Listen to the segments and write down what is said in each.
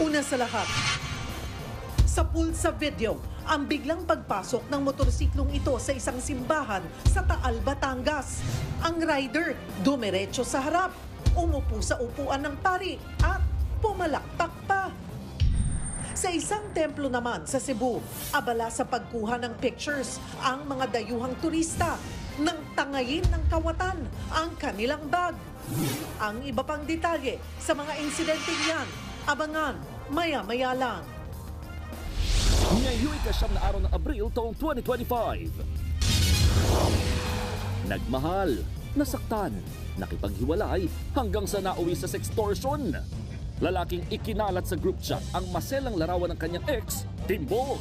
Una sa lahat, sa pulsa video, ang biglang pagpasok ng motorsiklong ito sa isang simbahan sa Taal, Batangas. Ang rider dumiretso sa harap, umupo sa upuan ng pari at pumalakpak pa. Sa isang templo naman sa Cebu, abala sa pagkuha ng pictures ang mga dayuhang turista nang tangayin ng kawatan ang kanilang bag. Ang iba pang detalye sa mga insidente yan, abangan maya-maya lang. Ngayong ika-9 na araw ng Abril taong 2025. Nagmahal, nasaktan, nakipaghiwalay hanggang sa nauwi sa sextortion. Lalaking ikinalat sa group chat ang maselang larawan ng kanyang ex, timbog.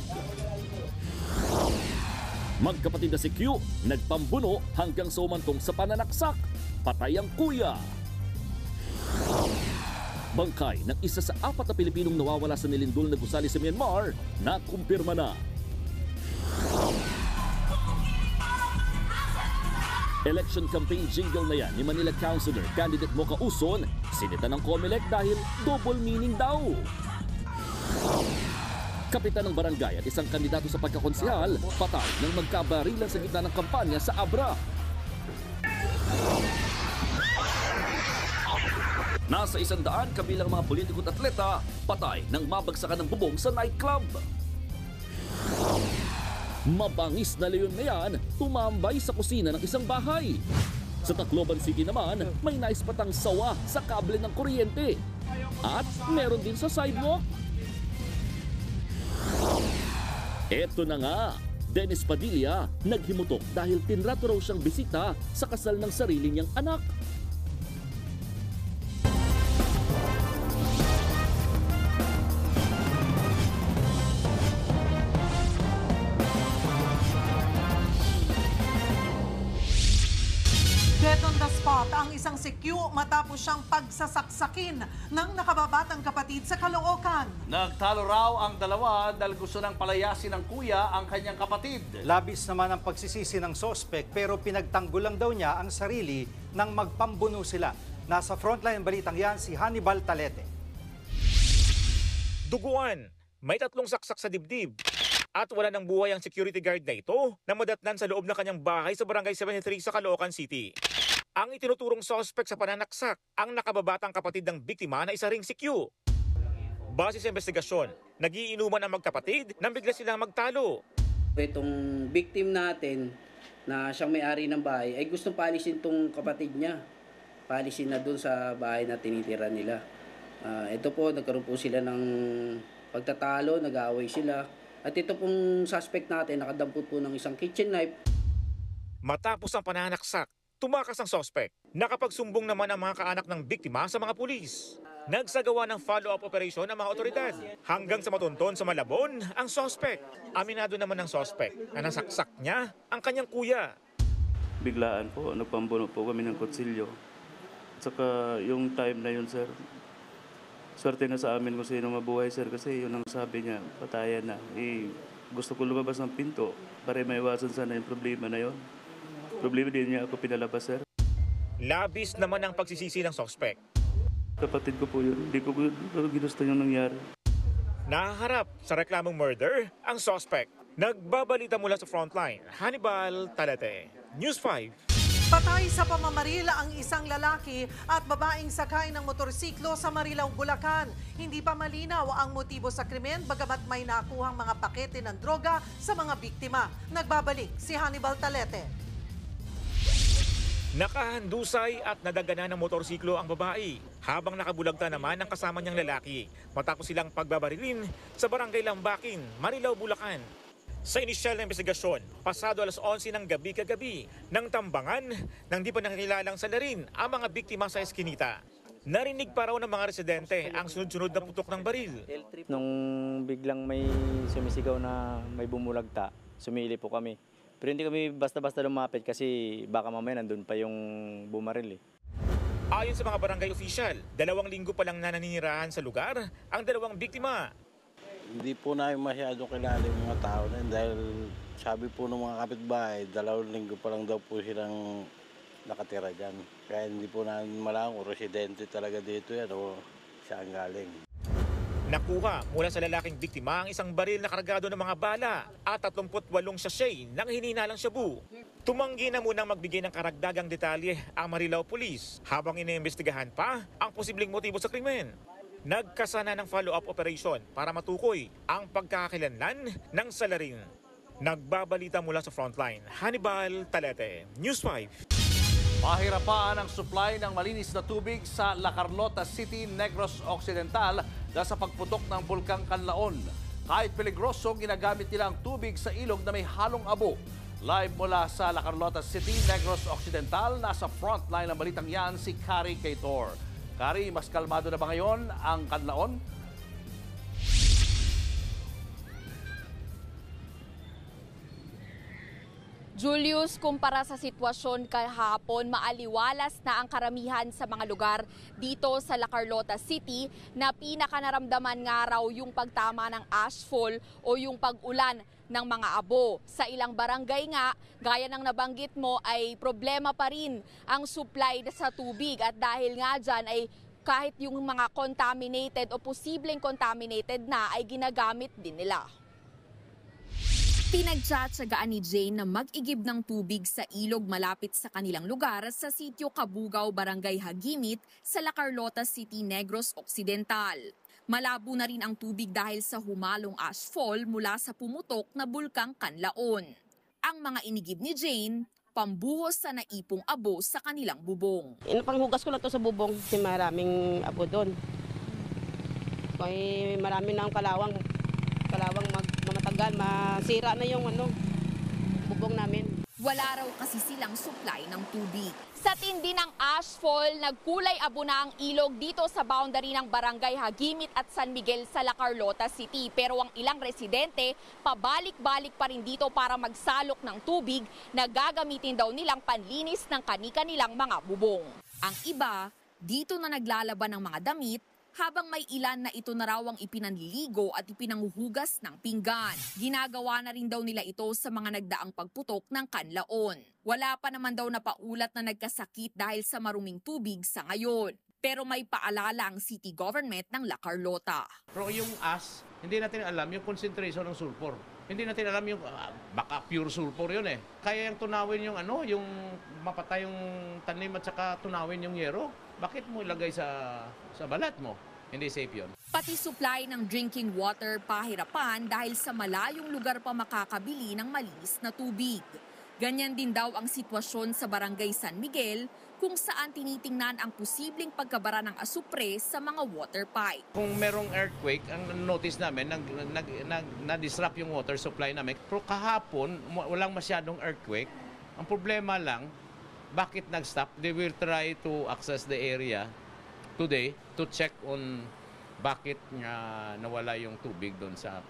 Magkapatid na si Q, nagpambuno hanggang sa umantong sa pananaksak, patay ang kuya. Bangkay ng isa sa 4 na Pilipinong nawawala sa nilindol na gusali sa Myanmar, nakumpirma na. Election campaign jingle na yan ni Manila Councilor candidate Mocha Uson, sinita ng COMELEC dahil double meaning daw. Kapitan ng barangay at isang kandidato sa pagkakonsehal, patay nang magkabarilan sa gitna ng kampanya sa Abra. Nasa 100 kabilang mga politiko at atleta, patay nang mabagsakan ng bubong sa nightclub. Mabangis na leon na yan, tumambay sa kusina ng isang bahay. Sa Tacloban City naman, may naispatang sawa sa kable ng kuryente. At meron din sa sidewalk. Eto na nga, Dennis Padilla naghimutok dahil tinrato raw siyang bisita sa kasal ng sarili niyang anak. Dead on the spot ang isang si Q matapos siyang pagsasaksakin ng nakababatang kapatid sa Caloocan. Nagtalo raw ang dalawa dahil gusto nang palayasin ng kuya ang kanyang kapatid. Labis naman ang pagsisisi ng sospek pero pinagtanggol lang daw niya ang sarili nang magpambuno sila. Nasa frontline balitang yan si Hannibal Talete. Duguan, may 3 saksak sa dibdib. At wala ng buhay ang security guard na ito na madatnan sa loob ng kanyang bahay sa Barangay 73 sa Caloocan City. Ang itinuturong suspect sa pananaksak, ang nakababatang kapatid ng biktima na isa ring si Q. Base sa investigasyon, nagiinuman ang magkapatid nang bigla silang magtalo. Itong victim natin na siyang may-ari ng bahay ay gustong paalisin itong kapatid niya. Paalisin na doon sa bahay na tinitira nila. Ito po, nagkaroon po sila ng pagtatalo, nag-aaway sila. At ito pong suspect natin, nakadampot po ng isang kitchen knife. Matapos ang pananaksak, tumakas ang suspect. Nakapagsumbong naman ang mga kaanak ng biktima sa mga pulis. Nagsagawa ng follow-up operation ang mga otoridad. Hanggang sa matunton sa Malabon ang suspect. Aminado naman ng suspect na nasaksak niya ang kanyang kuya. Biglaan po, nagpambuno po kami ng kutsilyo. Saka yung time na yun, sir, swerte na sa amin kung sino mabuhay, sir, kasi yun ang sabi niya, patayan na. Gusto ko lumabas ng pinto para maiwasan sana yung problema na yun. Problema din niya ako pinalabas, sir. Labis naman ang pagsisisi ng suspect. Kapatid ko po yun, hindi ko ginusto yung nangyari. Nahaharap sa reklamong murder ang suspect. Nagbabalita mula sa frontline, Hannibal Talete, News 5. Patay sa pamamaril ang isang lalaki at babaeng sakay ng motorsiklo sa Marilao, Bulacan. Hindi pa malinaw ang motibo sa krimen bagamat may nakuhang mga pakete ng droga sa mga biktima. Nagbabalik si Hannibal Talete. Nakahandusay at nadagana ng motorsiklo ang babae habang nakabulagta naman ang kasama niyang lalaki matapos silang pagbabarilin sa Barangay Lambakin, Marilao, Bulacan. Sa inisyal na investigasyon, pasado alas 11 ng gabi kagabi, nang tambangan nang di pa nakikilalang salarin ang mga biktima sa eskinita. Narinig pa raw ng mga residente ang sunod-sunod na putok ng baril. Nung biglang may sumisigaw na may bumulagta, sumili po kami. Pero hindi kami basta-basta lumapit kasi baka mamaya nandun pa yung bumaril eh. Ayon sa mga barangay official, 2 linggo pa lang na naninirahan sa lugar ang 2 biktima. Hindi po namin masyadong kilala yung mga tao na yun dahil sabi po ng mga kapitbahay, 2 linggo pa lang daw po silang nakatira dyan. Kaya hindi po namin malaman kung residente talaga dito yan o saan galing. Nakuha mula sa lalaking biktima ang isang baril na kargado ng mga bala at 38 sachet ng hininalang shabu. Tumanggi na munang magbigay ng karagdagang detalye ang Marilao Police habang iniimbestigahan pa ang posibleng motibo sa krimen. Nagkasana ng follow-up operation para matukoy ang pagkakakilanlan ng salarin. Nagbabalita mula sa Frontline, Hannibal Talete, News 5. Mahirapan ang supply ng malinis na tubig sa La Carlota City, Negros Occidental dahil sa pagputok ng Bulkang Kanlaon. Kahit peligroso, ginagamit nila ang tubig sa ilog na may halong abo. Live mula sa La Carlota City, Negros Occidental, nasa frontline ng balitang yan si Kari Kaitor. Kari, mas kalmado na ba ngayon ang Kanlaon? Julius, kumpara sa sitwasyon kahapon, maaliwalas na ang karamihan sa mga lugar dito sa La Carlota City na pinakanaramdaman nga raw yung pagtama ng ashfall o yung pag-ulan ng mga abo. Sa ilang barangay nga, gaya ng nabanggit mo, ay problema pa rin ang supply sa tubig at dahil nga dyan ay kahit yung mga contaminated o posibleng contaminated na ay ginagamit din nila. Pinagtsatsagaan ni Jane na mag-igib ng tubig sa ilog malapit sa kanilang lugar sa sitio Kabugaw, Barangay Hagimit sa La Carlota City, Negros Occidental. Malabo na rin ang tubig dahil sa humalong ashfall mula sa pumutok na Bulkang Kanlaon. Ang mga inigib ni Jane, pambuhos sa naipong abo sa kanilang bubong. Panghugas ko lang to sa bubong kasi maraming abo doon. Kaya marami na ang kalawang mamatagal, masira na yung bubong namin. Wala raw kasi silang supply ng tubig. Sa tindi ng ashfall, nagkulay abo na ang ilog dito sa boundary ng Barangay Hagimit at San Miguel sa La Carlota City. Pero ang ilang residente, pabalik-balik pa rin dito para magsalok ng tubig na gagamitin daw nilang panlinis ng kani-kanilang mga bubong. Ang iba, dito na naglalaban ng mga damit, habang may ilan na ito na raw ang ipinanliligo at ipinanghuhugas ng pinggan. Ginagawa na rin daw nila ito sa mga nagdaang pagputok ng Kanlaon. Wala pa naman daw na paulat na nagkasakit dahil sa maruming tubig sa ngayon. Pero may paalala ang city government ng La Carlota. Pero yung hindi natin alam yung concentration ng sulfur. Hindi natin alam yung baka pure sulfur yun eh. Kaya yung tunawin yung yung mapatay yung tanim at saka tunawin yung yero. Bakit mo ilagay sa balat mo? Hindi safe yun. Pati supply ng drinking water pahirapan dahil sa malayong lugar pa makakabili ng malinis na tubig. Ganyan din daw ang sitwasyon sa Barangay San Miguel kung saan tinitingnan ang posibleng pagkabara ng asupre sa mga water pipe. Kung merong earthquake, ang notice namin, na-disrupt yung water supply namin. Pero kahapon, walang masyadong earthquake. Ang problema lang, bakit nag-stop? They will try to access the area today to check on bakit nawala yung tubig doon sa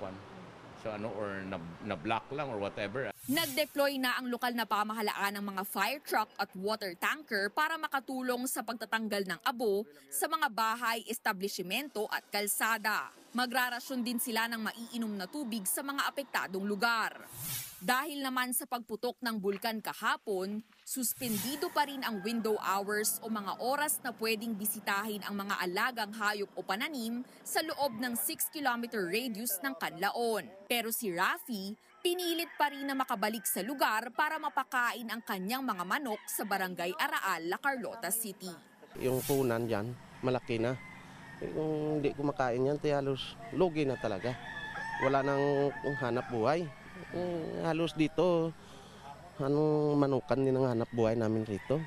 or na-block lang or whatever. Nag-deploy na ang lokal na pamahalaan ng mga fire truck at water tanker para makatulong sa pagtatanggal ng abo sa mga bahay, establishmento at kalsada. Magrarasyon din sila ng maiinom na tubig sa mga apektadong lugar. Dahil naman sa pagputok ng bulkan kahapon, suspendido pa rin ang window hours o mga oras na pwedeng bisitahin ang mga alagang hayop o pananim sa loob ng 6-kilometer radius ng Kanlaon. Pero si Rafi, pinilit pa rin na makabalik sa lugar para mapakain ang kanyang mga manok sa Barangay Araal, La Carlota City. Yung punan dyan, malaki na. Kung hindi kumakain yan, halos lugi na talaga. Wala nang hanap buhay. Halos dito, manukan din ang hanap buhay namin rito.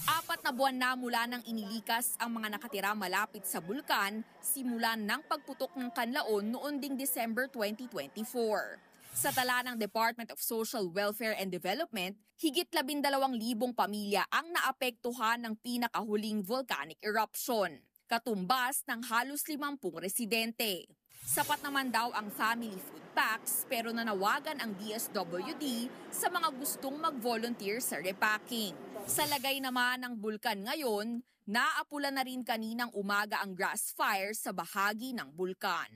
4 na buwan na mula nang inilikas ang mga nakatira malapit sa bulkan, simulan ng pagputok ng Kanlaon noon ding December 2024. Sa tala ng Department of Social Welfare and Development, higit 12,000 pamilya ang naapektuhan ng pinakahuling volcanic eruption, katumbas ng halos 50 residente. Sapat naman daw ang family food packs pero nanawagan ang DSWD sa mga gustong mag-volunteer sa repacking. Sa lagay naman ng bulkan ngayon, naapula na rin kaninang umaga ang grass fire sa bahagi ng bulkan.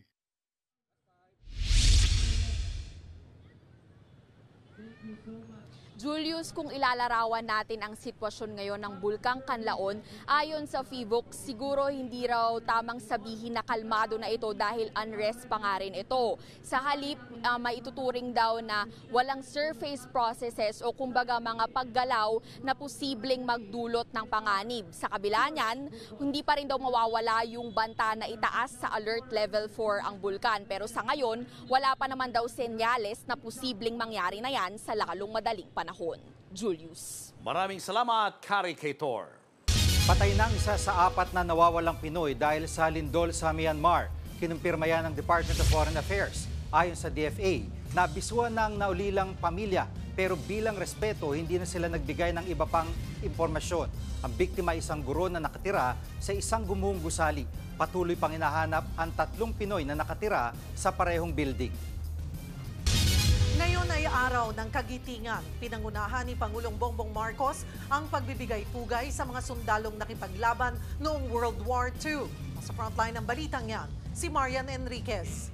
Julius, kung ilalarawan natin ang sitwasyon ngayon ng Bulkang Kanlaon, ayon sa FIVOC, siguro hindi raw tamang sabihin na kalmado na ito dahil unrest pa nga rin ito. Sa halip, maituturing daw na walang surface processes o kumbaga mga paggalaw na posibleng magdulot ng panganib. Sa kabila niyan, hindi pa rin daw mawawala yung banta na itaas sa alert level 4 ang bulkan. Pero sa ngayon, wala pa naman daw senyales na posibleng mangyari na yan sa lalong madaling panahon. Julius. Maraming salamat, Kari Kator. Patay ng isa sa 4 na nawawalang Pinoy dahil sa lindol sa Myanmar. Kinumpirma yan ng Department of Foreign Affairs. Ayon sa DFA, nabisuan ng naulilang pamilya pero bilang respeto hindi na sila nagbigay ng iba pang impormasyon. Ang biktima ay isang guro na nakatira sa isang gumuhong gusali. Patuloy pang hinahanap ang 3 Pinoy na nakatira sa parehong building. Ngayon ay araw ng kagitingan. Pinangunahan ni Pangulong Bongbong Marcos ang pagbibigay pugay sa mga sundalong nakipaglaban noong World War II. Sa frontline ng balitang yan, si Marian Enriquez.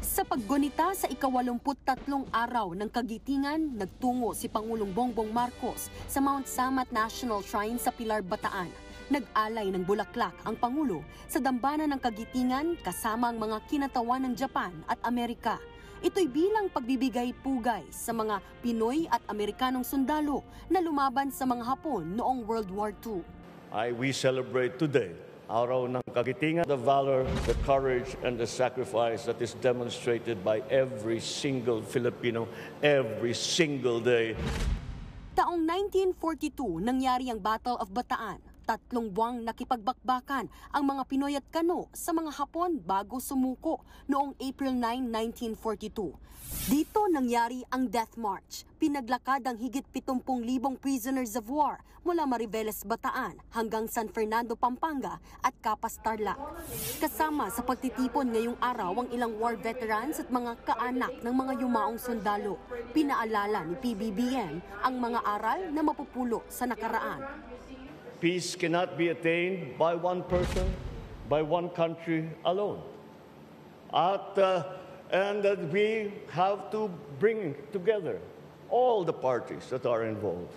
Sa paggunita sa ika-83 araw ng kagitingan, nagtungo si Pangulong Bongbong Marcos sa Mount Samat National Shrine sa Pilar, Bataan. Nag-alay ng bulaklak ang Pangulo sa dambana ng kagitingan kasama ang mga kinatawan ng Japan at Amerika. Ito'y bilang pagbibigay pugay sa mga Pinoy at Amerikanong sundalo na lumaban sa mga Hapon noong World War II. We celebrate today, Araw ng Kagitingan, the valor, the courage, and the sacrifice that is demonstrated by every single Filipino every single day. Taong 1942, nangyari ang Battle of Bataan. 3 buwang nakipagbakbakan ang mga Pinoy at Kano sa mga Hapon bago sumuko noong April 9, 1942. Dito nangyari ang Death March. Pinaglakad ang higit 70,000 prisoners of war mula Mariveles, Bataan hanggang San Fernando, Pampanga at Capas, Tarlac. Kasama sa pagtitipon ngayong araw ang ilang war veterans at mga kaanak ng mga yumaong sundalo. Pinaalala ni PBBM ang mga aral na mapupulo sa nakaraan. Peace cannot be attained by one person, by one country alone. And that we have to bring together all the parties that are involved.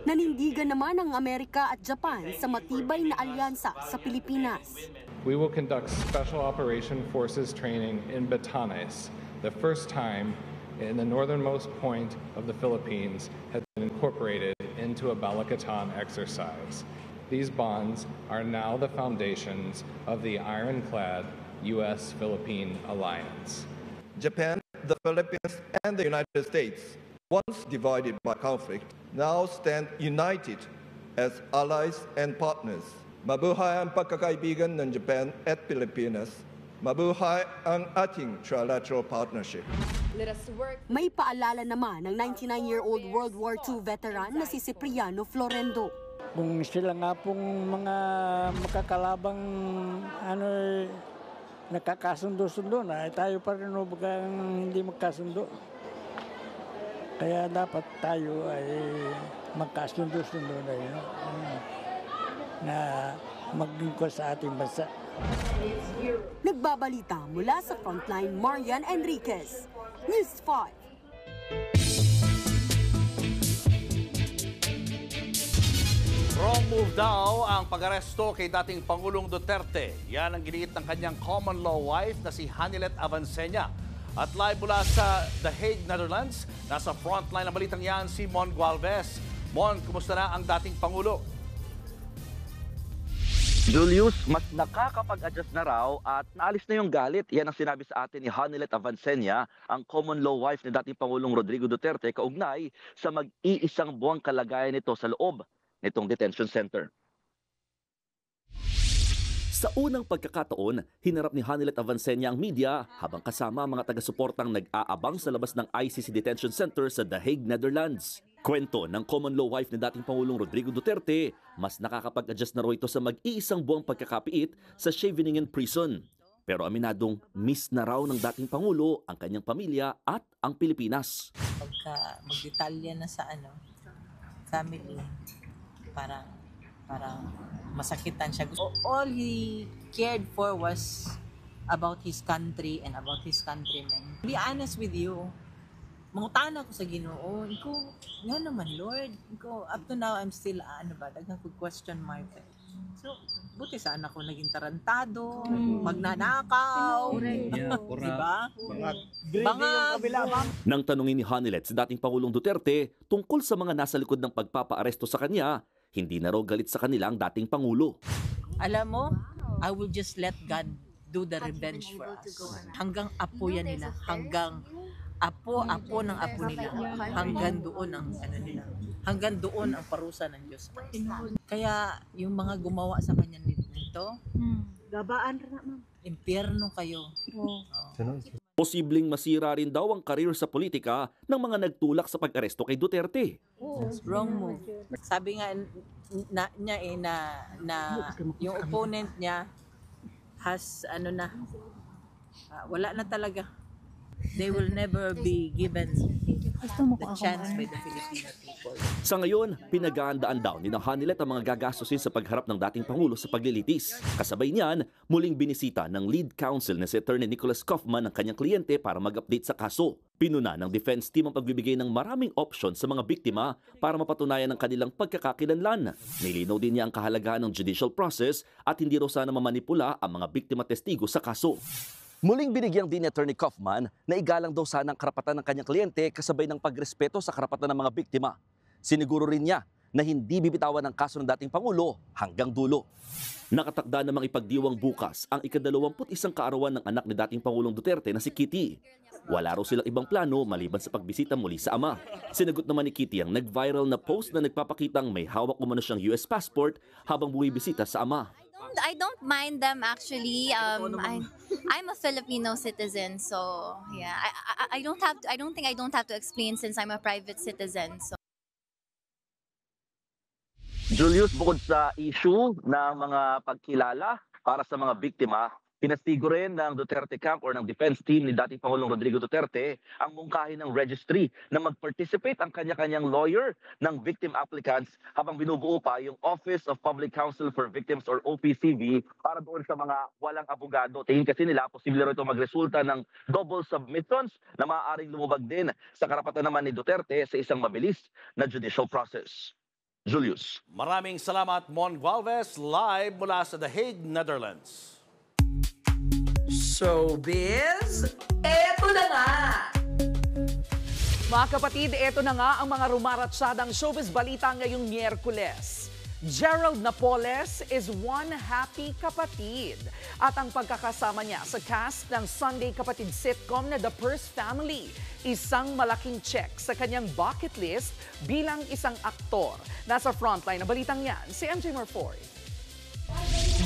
Nanindigan naman ang Amerika at Japan sa matibay na alyansa sa Pilipinas. We will conduct Special Operation Forces training in Batanes, the first time in the northernmost point of the Philippines has been incorporated into a Balakatan exercise. These bonds are now the foundations of the ironclad U.S.-Philippine alliance. Japan, the Philippines, and the United States, once divided by conflict, now stand united as allies and partners. Mabuhay ang pagkakaibigan ng Japan at Pilipinas. Mabuhay ang ating trilateral partnership. May paalala naman ng 99-year-old World War II veteran na si Cipriano Florendo. Kung sila nga pong mga makakalabang nakakasundo-sundo na, tayo pa rin hindi magkasundo. Kaya dapat tayo ay magkasundo-sundo na yun, na maglingkod sa ating bansa. Nagbabalita mula sa frontline, Marian Enriquez, News 5. Wrong move daw ang pag-aresto kay dating Pangulong Duterte. Yan ang giniit ng kanyang common law wife na si Hanilet Avancenia. At live mula sa The Hague, Netherlands, nasa frontline ng balitang yan si Mon Gualvez. Mon, kumusta na ang dating Pangulo? Julius, mas nakakapag-adjust na raw at naalis na yung galit. Yan ang sinabi sa atin ni Hanilet Avancenia, ang common law wife ni dating Pangulong Rodrigo Duterte, kaugnay sa mag-iisang buwang kalagayan nito sa loob nitong detention center. Sa unang pagkakataon, hinarap ni Hanilet Avancenia ang media habang kasama ang mga taga-suportang nag-aabang sa labas ng ICC Detention Center sa The Hague, Netherlands. Kwento ng common law wife ni dating Pangulong Rodrigo Duterte, mas nakakapag-adjust na raw ito sa mag-iisang buwang pagkakapiit sa Scheveningen Prison. Pero aminadong miss na raw ng dating Pangulo ang kanyang pamilya at ang Pilipinas. Pagka magdetalya na sa family, parang masakitan siya. All he cared for was about his country and about his countrymen. Be honest with you, mangutan ako sa Ginoo. Iko, nga naman Lord. Iko, up to now, I'm still, daghang question mark. So, buti saan ako naging tarantado, magnanakaw, diba? Nang tanungin ni Hanilet si dating Pangulong Duterte tungkol sa mga nasa likod ng pagpapaaresto sa kanya, hindi na raw galit sa kanila ang dating Pangulo. Alam mo, I will just let God do the revenge for us. Hanggang apo yan nila, hanggang apo ng apo nila, hanggang doon ang nila. Hanggang doon ang parusa ng Diyos. Kaya yung mga gumawa sa kanya nito, gabaan rin naman. Impyerno kayo. Posibleng masira rin daw ang karir sa politika ng mga nagtulak sa pag-aresto kay Duterte. Wrong move. Sabi nga niya yung opponent niya has wala na talaga. They will never be given the chance by the Filipino people. Sa ngayon, pinag-aandaan daw ni Hanilet ang mga gagastusin sa pagharap ng dating Pangulo sa paglilitis. Kasabay niyan, muling binisita ng lead counsel na si Attorney Nicholas Kaufman ang kanyang kliyente para mag-update sa kaso. Pinuna ng defense team ang pagbibigay ng maraming options sa mga biktima para mapatunayan ang kanilang pagkakakilanlan. Nilinaw din niya ang kahalagahan ng judicial process at hindi raw sana mamanipula ang mga biktima testigo sa kaso. Muling binigyang din ni Attorney Kaufman na igalang daw sana ang karapatan ng kanyang kliyente kasabay ng pagrespeto sa karapatan ng mga biktima. Siniguro rin niya na hindi bibitawan ang kaso ng dating Pangulo hanggang dulo. Nakatakda namang ipagdiwang bukas ang ika-21 kaarawan ng anak ni dating Pangulong Duterte na si Kitty. Wala raw silang ibang plano maliban sa pagbisita muli sa ama. Sinagot naman ni Kitty ang nag-viral na post na nagpapakitang may hawak umano siyang US passport habang bumibisita sa ama. I don't mind them actually. I'm a Filipino citizen, so yeah. I don't have to explain since I'm a private citizen. So. Julius, bukod sa issue ng mga pagkilala para sa mga biktima, pinastigo rin ng Duterte Camp or ng defense team ni dating Pangulong Rodrigo Duterte ang mungkahin ng registry na mag-participate ang kanya-kanyang lawyer ng victim applicants habang binubuo pa yung Office of Public Counsel for Victims or OPCV para doon sa mga walang abogado. Tingin kasi nila, posible rin ito magresulta ng double submissions na maaaring lumubag din sa karapatan naman ni Duterte sa isang mabilis na judicial process. Julius. Maraming salamat, Mon Gualvez, live mula sa The Hague, Netherlands. Showbiz, eto na nga! Mga kapatid, eto na nga ang mga rumaratsadang showbiz balita ngayong Miyerkules. Gerald Napoles is one happy kapatid. At ang pagkakasama niya sa cast ng Sunday Kapatid sitcom na The Purse Family, isang malaking check sa kanyang bucket list bilang isang aktor. Nasa frontline na balitang yan, si MJ Marfori.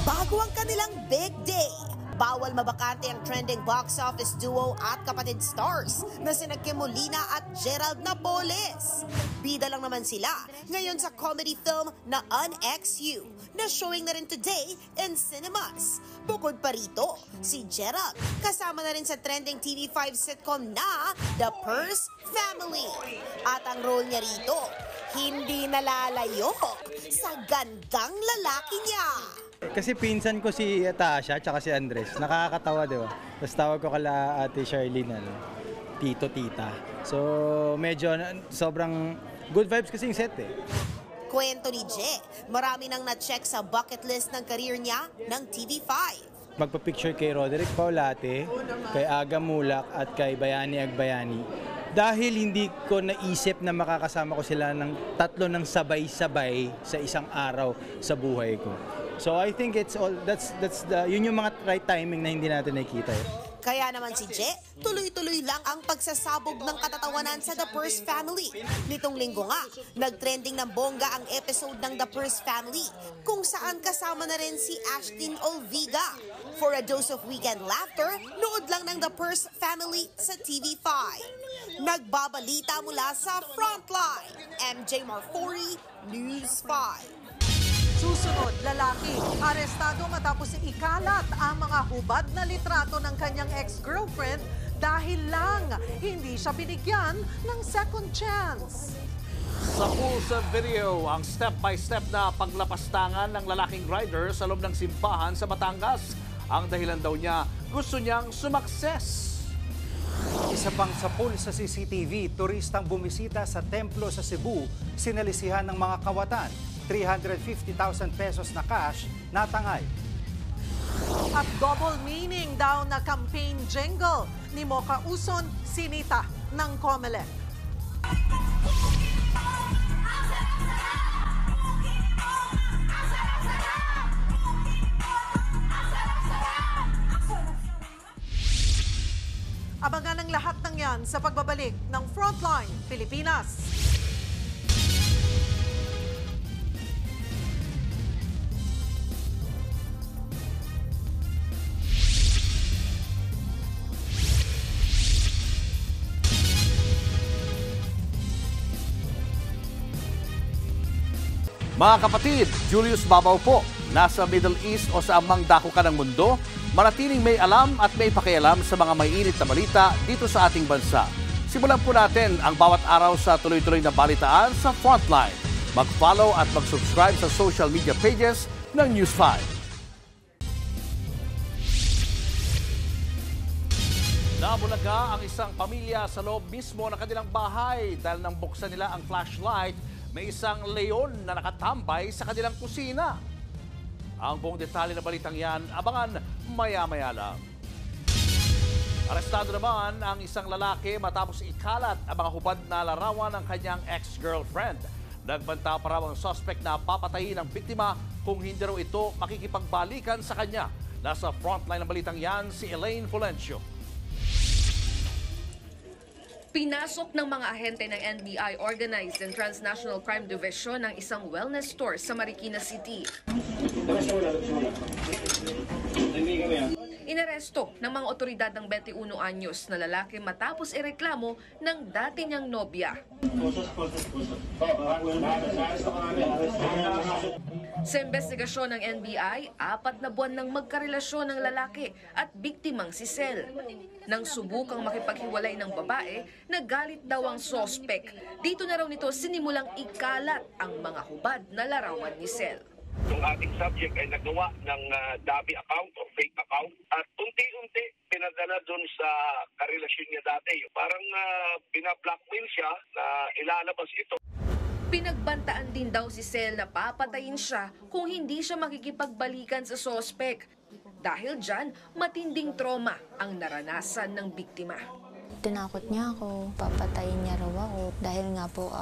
Bago ang kanilang big day, bawal mabakante ang trending box office duo at kapatid stars na sina Kim Molina at Gerald Napoles. Bida lang naman sila ngayon sa comedy film na Un-XU na showing na rin today in cinemas. Bukod pa rito, si Gerald kasama na rin sa trending TV5 sitcom na The Purse Family. At ang role niya rito, hindi nalalayo sa gandang lalaki niya. Kasi pinsan ko si Tasha at si Andres. Nakakatawa, di ba? Tapos tawag ko kala Ate Charlene, Tito, Tita. So, medyo sobrang good vibes kasi yung set eh. Kwento ni Je, marami nang na-check sa bucket list ng career niya ng TV5. Magpa-picture kay Roderick Paulate, kay Aga Mulak at kay Bayani Agbayani. Dahil hindi ko naisip na makakasama ko sila ng tatlo ng sabay-sabay sa isang araw sa buhay ko. So I think it's all yun yung mga right timing na hindi natin nakikita. Kaya naman si Je, tuloy-tuloy lang ang pagsasabog ng katatawanan sa The Purse Family. Nitong linggo nga, nag-trending ng bongga ang episode ng The Purse Family, kung saan kasama na rin si Ashtin Olviga. For a dose of weekend laughter, nood lang ng The Purse Family sa TV5. Nagbabalita mula sa Frontline, MJ Marfori, News 5. Susunod, lalaki, arestado matapos ikalat ang mga hubad na litrato ng kanyang ex-girlfriend dahil lang hindi siya binigyan ng second chance. Sa Pulsa video, ang step-by-step na paglapastangan ng lalaking rider sa loob ng simbahan sa Batangas. Ang dahilan daw niya, gusto niyang sumakses. Isa pang sapul sa CCTV, turistang bumisita sa templo sa Cebu, sinalisihan ng mga kawatan. 350,000 pesos na cash natangay. At double meaning daw na campaign jingle ni Mocha Uson, sinita ng COMELEC. Abangan ang lahat ng yan sa pagbabalik ng Frontline Pilipinas. Mga kapatid, Julius Babaw po. Nasa Middle East o sa amang dako ka ng mundo, manatiling may alam at may pakialam sa mga mainit na balita dito sa ating bansa. Simulan po natin ang bawat araw sa tuloy-tuloy na balitaan sa Frontline. Mag-follow at mag-subscribe sa social media pages ng News 5. Nabulaga ang isang pamilya sa loob mismo ng kanilang bahay dahil nang buksan nila ang flashlight, may isang leon na nakatambay sa kanilang kusina. Ang buong detalye na balitang yan, abangan maya-maya lang. Arestado naman ang isang lalaki matapos ikalat ang mga hubad na larawan ng kanyang ex-girlfriend. Nagbanta pa raw ang suspect na papatayin ang biktima kung hindi raw ito makikipagbalikan sa kanya. Nasa frontline ng balitang yan si Elaine Fulencio. Pinasok ng mga ahente ng NBI Organized and Transnational Crime Division ng isang wellness store sa Marikina City. Inaresto ng mga otoridad ng 21 anyos na lalaki matapos ireklamo ng dati niyang nobya. Sa investigasyon ng NBI, 4 na buwan nang magkarelasyon ng lalaki at biktimang si Sel. Nang subukang makipaghiwalay ng babae, nagalit daw ang sospek. Dito na raw nito sinimulang ikalat ang mga hubad na larawan ni Sel. Yung ating subject ay nagawa ng dummy account or fake account at unti-unti pinadala doon sa karelasyon niya dati. Parang pinablockmail siya na ilalabas ito. Pinagbantaan din daw si Sel na papatayin siya kung hindi siya makikipagbalikan sa sospek. Dahil dyan, matinding trauma ang naranasan ng biktima. Tinakot niya ako, papatayin niya raw ako. Dahil nga po,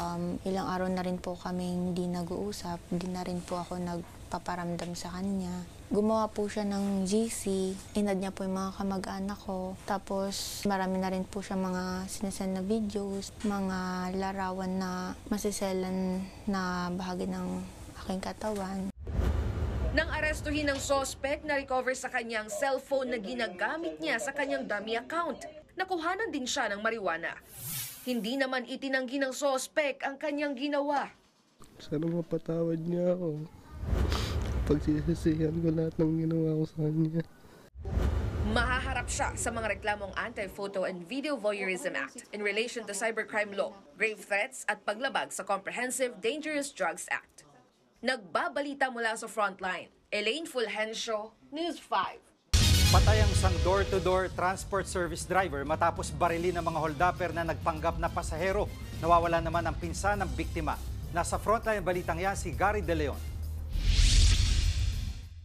ilang araw na rin po kaming hindi nag-uusap, hindi na rin po ako nagpaparamdam sa kanya. Gumawa po siya ng GC, inad niya po yung mga kamag-anak ko. Tapos marami na rin po siya mga sinesend na videos, mga larawan na masiselan na bahagi ng aking katawan. Nang arestuhin ng sospek, na-recover sa kanyang cellphone na ginagamit niya sa kanyang dummy account. Nakuhanan din siya ng marijuana. Hindi naman itinanggi ng sospek ang kanyang ginawa. Sana mapatawad niya ako. Pagsisisihan ko lahat ng ginawa ko sa kanya. Mahaharap siya sa mga reklamong Anti-Photo and Video Voyeurism Act in relation to cybercrime law, grave threats at paglabag sa Comprehensive Dangerous Drugs Act. Nagbabalita mula sa Frontline, Elaine Fulgencio, News 5. Patay ang isang door-to-door transport service driver matapos barilin ng mga holdapper na nagpanggap na pasahero. Nawawala naman ang pinsan ng biktima. Nasa frontline ng balitang yan si Gary De Leon.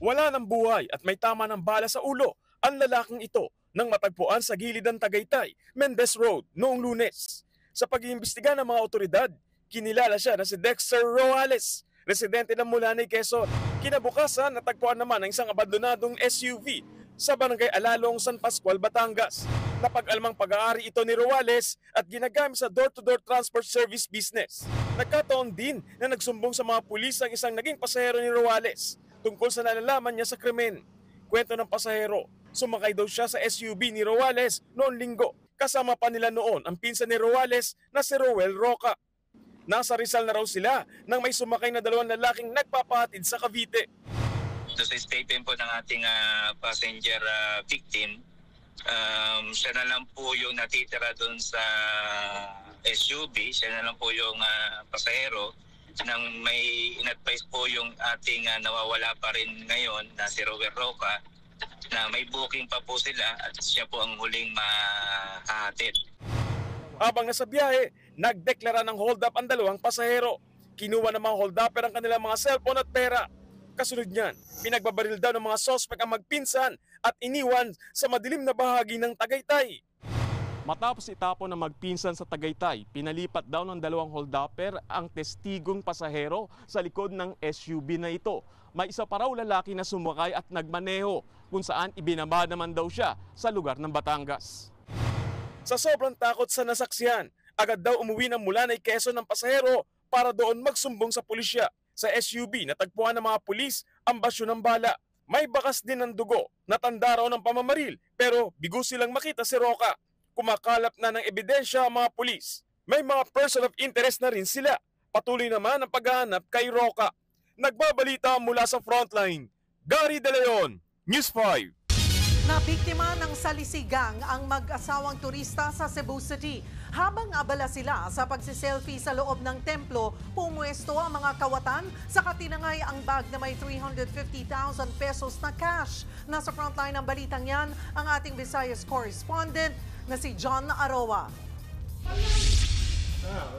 Wala ng buhay at may tama ng bala sa ulo ang lalaking ito nang matagpuan sa gilid ng Tagaytay, Mendez Road noong Lunes. Sa pag-iimbestiga ng mga otoridad, kinilala siya na si Dexter Roales, residente ng Mulanay, Quezon. Kinabukasan, natagpuan naman ang isang abandonadong SUV sa Barangay Alalong, San Pascual, Batangas. Napag-almang pag-aari ito ni Roales at ginagamit sa door-to-door transport service business. Nagkataon din na nagsumbong sa mga pulis ang isang naging pasahero ni Roales tungkol sa nalalaman niya sa krimen. Kwento ng pasahero, sumakay daw siya sa SUV ni Roales noong Linggo. Kasama pa nila noon ang pinsan ni Roales na si Roel Roca. Nasa Rizal na raw sila nang may sumakay na 2 lalaking nagpapahatid sa Cavite. Sa statement po ng ating passenger victim, siya na lang po yung natitira doon sa SUV, siya na lang po yung pasahero. Nang may in-advise po yung ating nawawala pa rin ngayon na si Robert Roca, na may booking pa po sila at siya po ang huling mahahatid. Habang nasa biyahe, nagdeklara ng hold up ang dalawang pasahero. Kinuha ng mga hold-upper ang kanilang mga cellphone at pera. Kasunod niyan, pinagbabaril daw ng mga suspect ang magpinsan at iniwan sa madilim na bahagi ng Tagaytay. Matapos itapon ng magpinsan sa Tagaytay, pinalipat daw ng dalawang hold-upper ang testigong pasahero sa likod ng SUV na ito. May isa pa raw lalaki na sumakay at nagmaneho kung saan ibinaba naman daw siya sa lugar ng Batangas. Sa sobrang takot sa nasaksihan, agad daw umuwi ng Mulanay, Quezon ng pasahero para doon magsumbong sa pulisya. Sa SUV, natagpuan ng mga pulis ang basyo ng bala. May bakas din ng dugo, natanda raw ng pamamaril, pero bigo silang makita si Roca. Kumakalap na ng ebidensya ang mga pulis. May mga person of interest na rin sila. Patuloy naman ang paghahanap kay Roca. Nagbabalita mula sa frontline, Gary De Leon, News 5. Nabiktima ng salisigang ang mag-asawang turista sa Cebu City. Habang abala sila sa pagsiselfie sa loob ng templo, pumwesto ang mga kawatan sa katinangay ang bag na may 350,000 pesos na cash. Nasa frontline ng balitang yan ang ating Visayas correspondent na si John Aroa.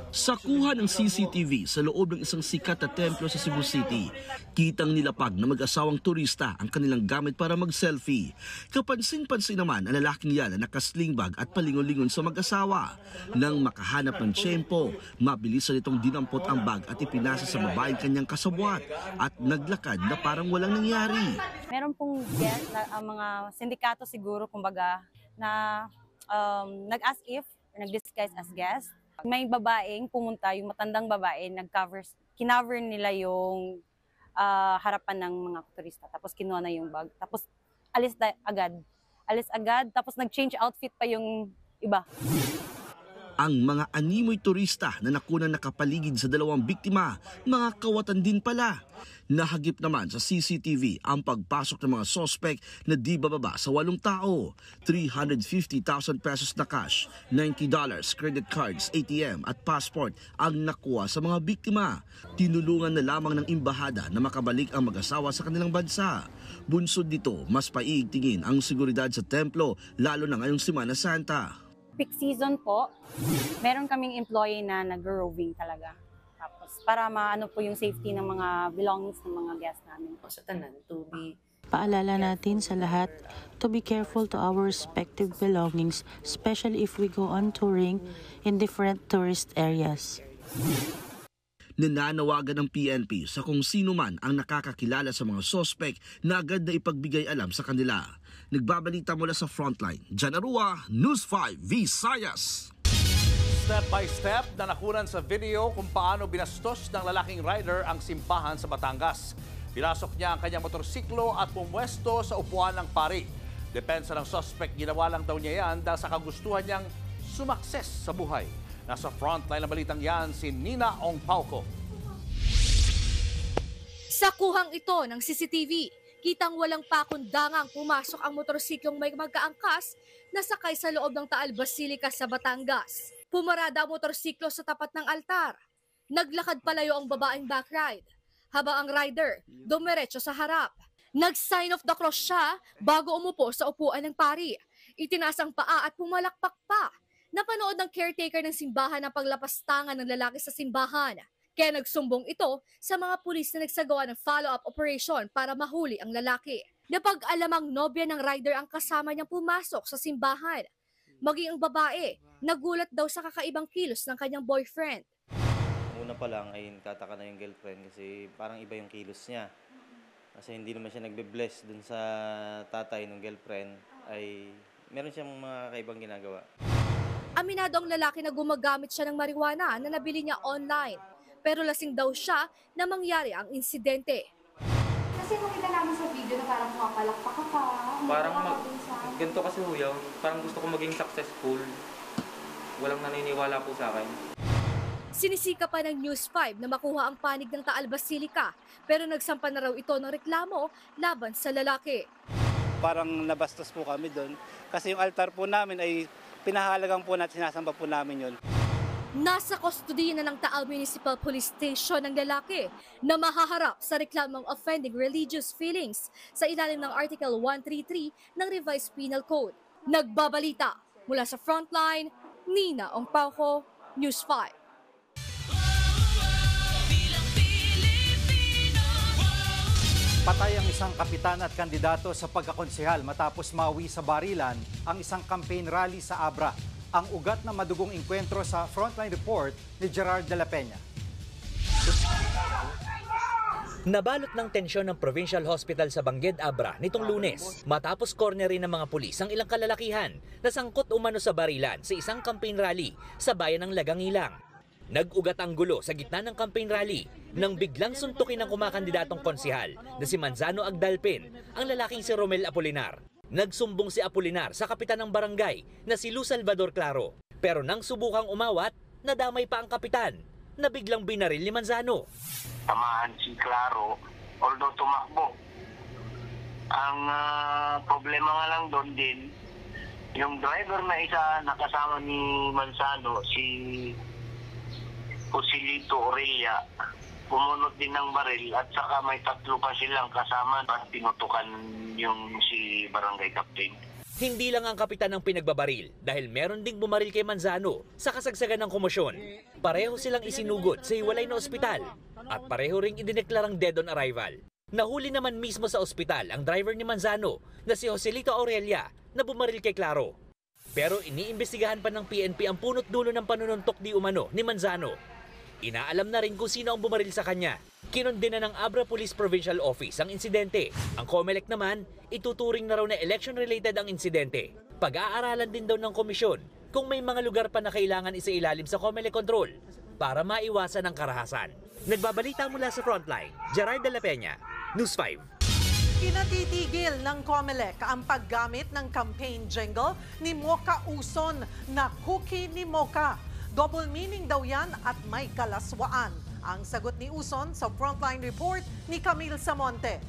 Sa kuha ng CCTV sa loob ng isang sikat na templo sa Cebu City, kitang nilapag na mag-asawang turista ang kanilang gamit para mag-selfie. Kapansin-pansin naman ang lalaking yan na nakasling bag at palingon-lingon sa mag-asawa. Nang makahanap ng tiyempo, mabilisan itong dinampot ang bag at ipinasa sa babaeng kanyang kasabwat at naglakad na parang walang nangyari. Meron pong guest, mga sindikato siguro kumbaga, na nag-ask if, nag-disguise as guest. May babaeng pumunta, yung matandang babae, kinover nila yung harapan ng mga turista. Tapos kinuha na yung bag. Tapos alis agad. Tapos nag-change outfit pa yung iba. Ang mga animoy turista na nakunang nakapaligid sa dalawang biktima, mga kawatan din pala. Nahagip naman sa CCTV ang pagpasok ng mga sospek na di bababa sa 8 tao. 350,000 pesos na cash, $90, credit cards, ATM at passport ang nakuha sa mga biktima. Tinulungan na lamang ng imbahada na makabalik ang mag-asawa sa kanilang bansa. Bunsod dito, mas paiigtingin ang seguridad sa templo lalo na ngayong Semana Santa. Peak season po, meron kaming employee na nag-roving talaga. Tapos para maano po yung safety ng mga belongings ng mga guests namin. Sa tanan, to be... Paalala natin sa lahat to be careful to our respective belongings, especially if we go on touring in different tourist areas. Nananawagan ng PNP sa kung sino man ang nakakakilala sa mga sospek na agad na ipagbigay alam sa kanila. Nagbabalita mula sa frontline, John Aroa, News 5, Visayas. Step by step na nakunan sa video kung paano binastos ng lalaking rider ang simbahan sa Batangas. Pinasok niya ang kanyang motorsiklo at pumwesto sa upuan ng pari. Depensa ng suspect, ginawa lang daw niya yan dahil sa kagustuhan niyang sumakses sa buhay. Nasa frontline ng balitang yan si Nina Ong Pauco. Sa kuhang ito ng CCTV, kitang walang pakundangang pumasok ang motorsiklong may magkaangkas na sakay sa loob ng Taal Basilica sa Batangas. Pumarada ang motorsiklo sa tapat ng altar. Naglakad palayo ang babaeng backride, habang ang rider dumiretso sa harap. Nag-sign of the cross siya bago umupo sa upuan ng pari. Itinaas ang paa at pumalakpak pa. Napanood ng caretaker ng simbahan ang paglapastangan ng lalaki sa simbahan. Kaya nagsumbong ito sa mga pulis na nagsagawa ng follow-up operation para mahuli ang lalaki. Napag-alamang nobya ng rider ang kasama niyang pumasok sa simbahan. Maging ang babae, nagulat daw sa kakaibang kilos ng kanyang boyfriend. Una pa lang ay kataka na yung girlfriend kasi parang iba yung kilos niya. Kasi hindi naman siya nagbe-bless dun sa tatay ng girlfriend, ay meron siyang mga kakaibang ginagawa. Aminado ang lalaki na gumagamit siya ng marijuana na nabili niya online. Pero lasing daw siya na mangyari ang insidente. Kasi makita namin sa video na parang mapalakpak ka pa. Parang ganito kasi huyaw, parang gusto ko maging successful. Walang naniniwala po sa akin. Sinisika pa ng News 5 na makuha ang panig ng Taal Basilica, pero nagsampa na raw ito ng reklamo laban sa lalaki. Parang nabastos po kami doon kasi yung altar po namin ay pinahalagang po natin, sinasamba po namin yun. Nasa kustodiya na ng Taal Municipal Police Station ng lalaki na mahaharap sa reklamong offending religious feelings sa ilalim ng Article 133 ng Revised Penal Code. Nagbabalita mula sa Frontline, Nina Ongpauco, News 5. Patay ang isang kapitan at kandidato sa pagkakonsehal matapos mawi sa barilan ang isang campaign rally sa Abra. Ang ugat na madugong inkwentro sa Frontline Report ni Gerard de la Peña. Nabalot ng tensyon ng Provincial Hospital sa Bangged, Abra nitong Lunes matapos cornerin ng mga pulis ang ilang kalalakihan na sangkot umano sa barilan sa isang campaign rally sa bayan ng Lagangilang. Nag-ugat ang gulo sa gitna ng campaign rally nang biglang suntukin ng kumakandidatong konsehal na si Manzano Agdalpin ang lalaking si Romel Apolinar. Nagsumbong si Apolinar sa kapitan ng barangay na si Luz Salvador Claro. Pero nang subukang umawat, nadamay pa ang kapitan na biglang binaril ni Manzano. Tamaan si Claro, although tumakbo. Ang problema nga lang doon din, yung driver na isa nakasama ni Manzano, si Joselito Aurelia, pumunot din ng baril at saka may tatlo pa silang kasama at pinutukan yung si barangay captain. Hindi lang ang kapitan ang pinagbabaril dahil meron ding bumaril kay Manzano sa kasagsagan ng komosyon. Pareho silang isinugod sa hiwalay na ospital at pareho ring idineklarang dead on arrival. Nahuli naman mismo sa ospital ang driver ni Manzano na si Joselito Aurelia na bumaril kay Claro. Pero iniimbestigahan pa ng PNP ang punot dulo ng panununtok di umano ni Manzano. Inaalam na rin kung sino ang bumaril sa kanya. Kinondena ng Abra Police Provincial Office ang insidente. Ang COMELEC naman, ituturing na raw na election-related ang insidente. Pag-aaralan din daw ng komisyon kung may mga lugar pa na kailangan isailalim sa COMELEC control para maiwasan ang karahasan. Nagbabalita mula sa Frontline, Gerard de la Peña, News 5. Pinatitigil ng COMELEC ang paggamit ng campaign jingle ni Mocha Uson na Cookie ni Mocha. Double meaning daw yan at may kalaswaan. Ang sagot ni Uson sa Frontline Report ni Camille Samonte.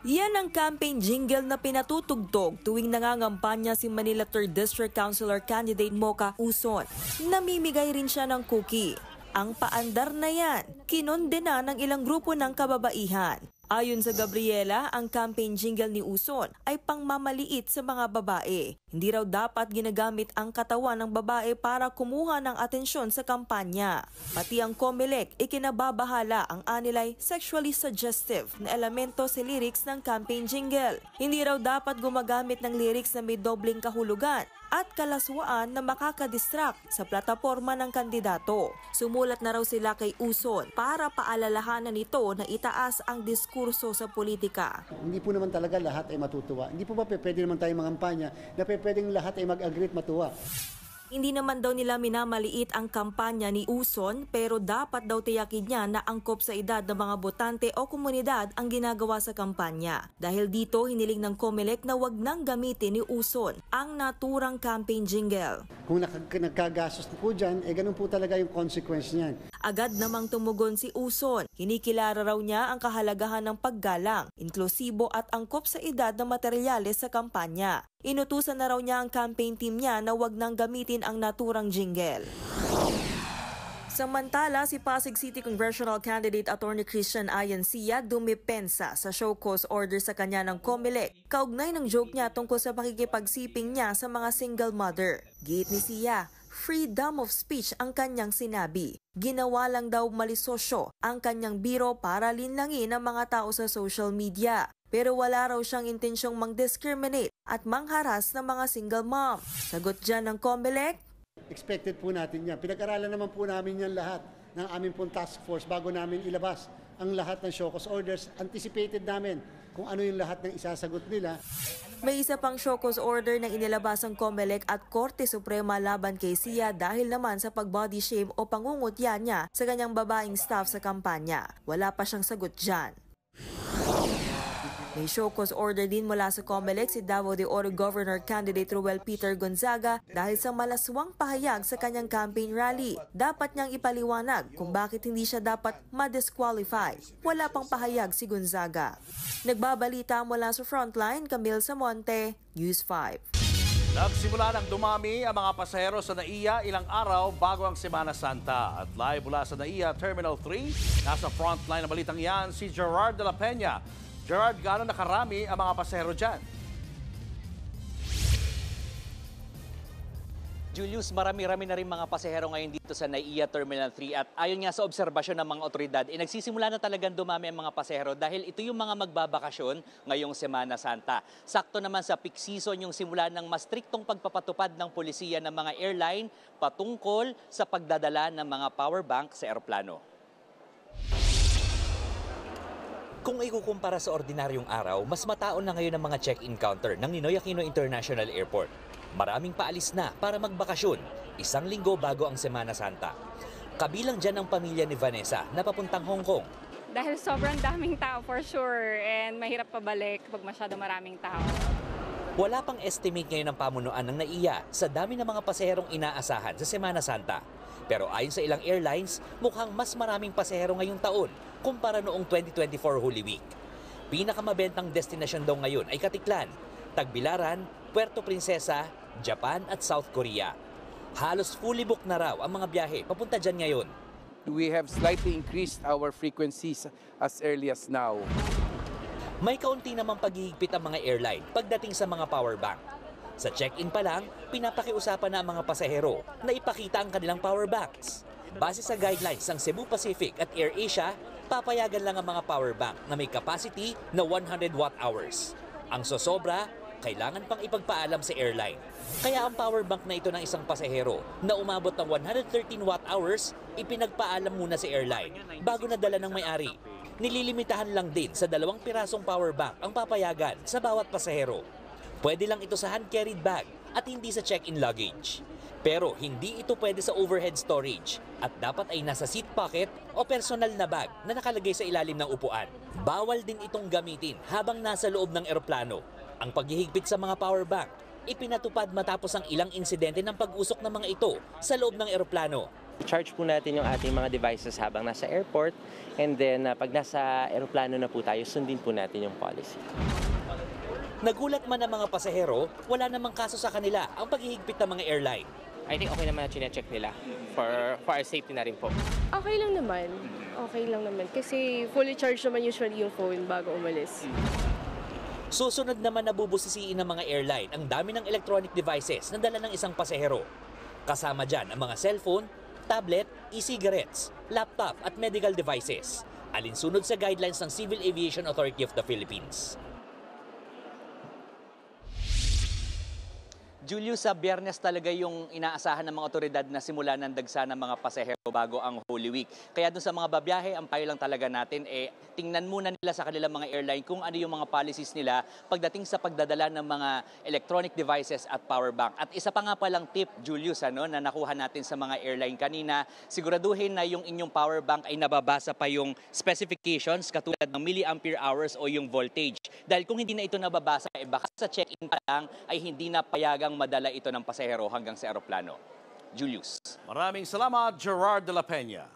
Yan ang campaign jingle na pinatutugtog tuwing nangangampanya si Manila 3rd District Councilor candidate Mocha Uson. Namimigay rin siya ng cookie. Ang paandar na yan, kinondena ng ilang grupo ng kababaihan. Ayon sa Gabriela, ang campaign jingle ni Uson ay pangmamaliit sa mga babae. Hindi raw dapat ginagamit ang katawan ng babae para kumuha ng atensyon sa kampanya. Pati ang COMELEC ikinababahala ang anilay sexually suggestive na elemento sa lyrics ng campaign jingle. Hindi raw dapat gumagamit ng lyrics na may dobleng kahulugan at kalaswaan na makakadistract sa plataforma ng kandidato. Sumulat na raw sila kay Uson para paalalahanan nito na itaas ang diskurso sa politika. Hindi po naman talaga lahat ay matutuwa. Hindi po ba pwede naman tayo mangampanya na pwedeng lahat ay mag-agree at matuwa? Hindi naman daw nila minamaliit ang kampanya ni Uson pero dapat daw tiyakin niya na angkop sa edad ng mga botante o komunidad ang ginagawa sa kampanya. Dahil dito hiniling ng COMELEC na wag nang gamitin ni Uson ang naturang campaign jingle. Kung nagkagastos po dyan, ganun po talaga yung consequence niyan. Agad namang tumugon si Uson. Kinikilala raw niya ang kahalagahan ng paggalang, inklusibo at angkop sa edad ng materyales sa kampanya. Inutusan na raw niya ang campaign team niya na wag nang gamitin ang naturang jingle. Samantala, si Pasig City Congressional Candidate Attorney Christian Ayancia dumipensa sa show cause order sa kanya ng COMELEC. Kaugnay ng joke niya tungkol sa pakikipagsiping niya sa mga single mother. Giit ni Sia, freedom of speech ang kanyang sinabi. Ginawa lang daw malisosyo ang kanyang biro para linlangin ang mga tao sa social media. Pero wala raw siyang intensyong mang-discriminate at mangharas ng mga single mom. Sagot dyan ng COMELEC, expected po natin yan. Pinag-aralan naman po namin yan lahat ng aming pong task force bago namin ilabas ang lahat ng show cause orders. Anticipated namin kung ano yung lahat ng isasagot nila. May isa pang show cause order na inilabas ang COMELEC at Korte Suprema laban kay Sia dahil naman sa pag-body shame o pangungutya niya sa kanyang babaeng staff sa kampanya. Wala pa siyang sagot dyan. May show cause order din mula sa COMELEC si Davao de Oro Governor candidate Ruel Peter Gonzaga dahil sa malaswang pahayag sa kanyang campaign rally. Dapat niyang ipaliwanag kung bakit hindi siya dapat ma-disqualify. Wala pang pahayag si Gonzaga. Nagbabalita mula sa Frontline, Camille Samonte, News 5. Nagsimula ng dumami ang mga pasahero sa NAIA ilang araw bago ang Semana Santa. At live mula sa NAIA Terminal 3, nasa frontline ng balitang yan si Gerard de la Peña. Gerard, gaano nakarami ang mga pasahero dyan? Julius, marami-rami na rin mga pasahero ngayon dito sa NAIA Terminal 3 at ayon nga sa obserbasyon ng mga otoridad, nagsisimula na talagang dumami ang mga pasahero dahil ito yung mga magbabakasyon ngayong Semana Santa. Sakto naman sa peak season yung simula ng mas striktong pagpapatupad ng polisiya ng mga airline patungkol sa pagdadala ng mga power bank sa eroplano. Kung ikukumpara sa ordinaryong araw, mas mataon na ngayon ang mga check-in counter ng Ninoy Aquino International Airport. Maraming paalis na para magbakasyon, 1 linggo bago ang Semana Santa. Kabilang dyan ang pamilya ni Vanessa na papuntang Hong Kong. Dahil sobrang daming tao for sure and mahirap pabalik pag masyado maraming tao. Wala pang estimate ngayon ng pamunuan ng NAIA sa dami ng mga pasaherong inaasahan sa Semana Santa. Pero ayon sa ilang airlines, mukhang mas maraming pasahero ngayong taon kumpara noong 2024 Holy Week. Pinakamabentang destinasyon daw ngayon ay Katiklan, Tagbilaran, Puerto Princesa, Japan at South Korea. Halos fully booked na raw ang mga biyahe papunta dyan ngayon. We have slightly increased our frequencies as early as now. May kaunti namang paghihigpit ang mga airline pagdating sa mga power bank. Sa check-in pa lang, pinapakiusapan na ang mga pasahero na ipakita ang kanilang power banks. Base sa guidelines ng Cebu Pacific at AirAsia, papayagan lang ang mga power bank na may capacity na 100 watt-hours. Ang sosobra, kailangan pang ipagpaalam sa airline. Kaya ang power bank na ito ng isang pasahero na umabot ng 113 watt-hours, ipinagpaalam muna sa airline bago nadala ng may-ari. Nililimitahan lang din sa 2 pirasong power bank ang papayagan sa bawat pasahero. Pwede lang ito sa hand-carried bag at hindi sa check-in luggage. Pero hindi ito pwede sa overhead storage at dapat ay nasa seat pocket o personal na bag na nakalagay sa ilalim ng upuan. Bawal din itong gamitin habang nasa loob ng eroplano. Ang paghihigpit sa mga power bank, ipinatupad matapos ang ilang insidente ng pag-usok ng mga ito sa loob ng eroplano. Charge po natin yung ating mga devices habang nasa airport and then pag nasa eroplano na po tayo, sundin po natin yung policy. Nagulat man ang mga pasahero, wala namang kaso sa kanila ang paghihigpit ng mga airline. I think okay naman na chinecheck nila for our safety na rin po. Okay lang naman. Okay lang naman. Kasi fully charged naman usually yung phone bago umalis. Susunod naman na bubusisiin ng mga airline ang dami ng electronic devices na dala ng isang pasahero. Kasama dyan ang mga cellphone, tablet, e-cigarettes, laptop at medical devices. Alinsunod sa guidelines ng Civil Aviation Authority of the Philippines. Julius, sa Biyernes talaga yung inaasahan ng mga otoridad na simula ng dagsa ng mga pasahero bago ang Holy Week. Kaya doon sa mga babiyahe, ang payo lang talaga natin, tingnan muna nila sa kanilang mga airline kung ano yung mga policies nila pagdating sa pagdadala ng mga electronic devices at power bank. At isa pa nga palang tip, Julius, na nakuha natin sa mga airline kanina, siguraduhin na yung inyong power bank ay nababasa pa yung specifications katulad ng milliampere hours o yung voltage. Dahil kung hindi na ito nababasa, baka sa check-in pa lang ay hindi na payagang madala ito ng pasahero hanggang sa eroplano. Julius. Maraming salamat, Gerard de la Peña.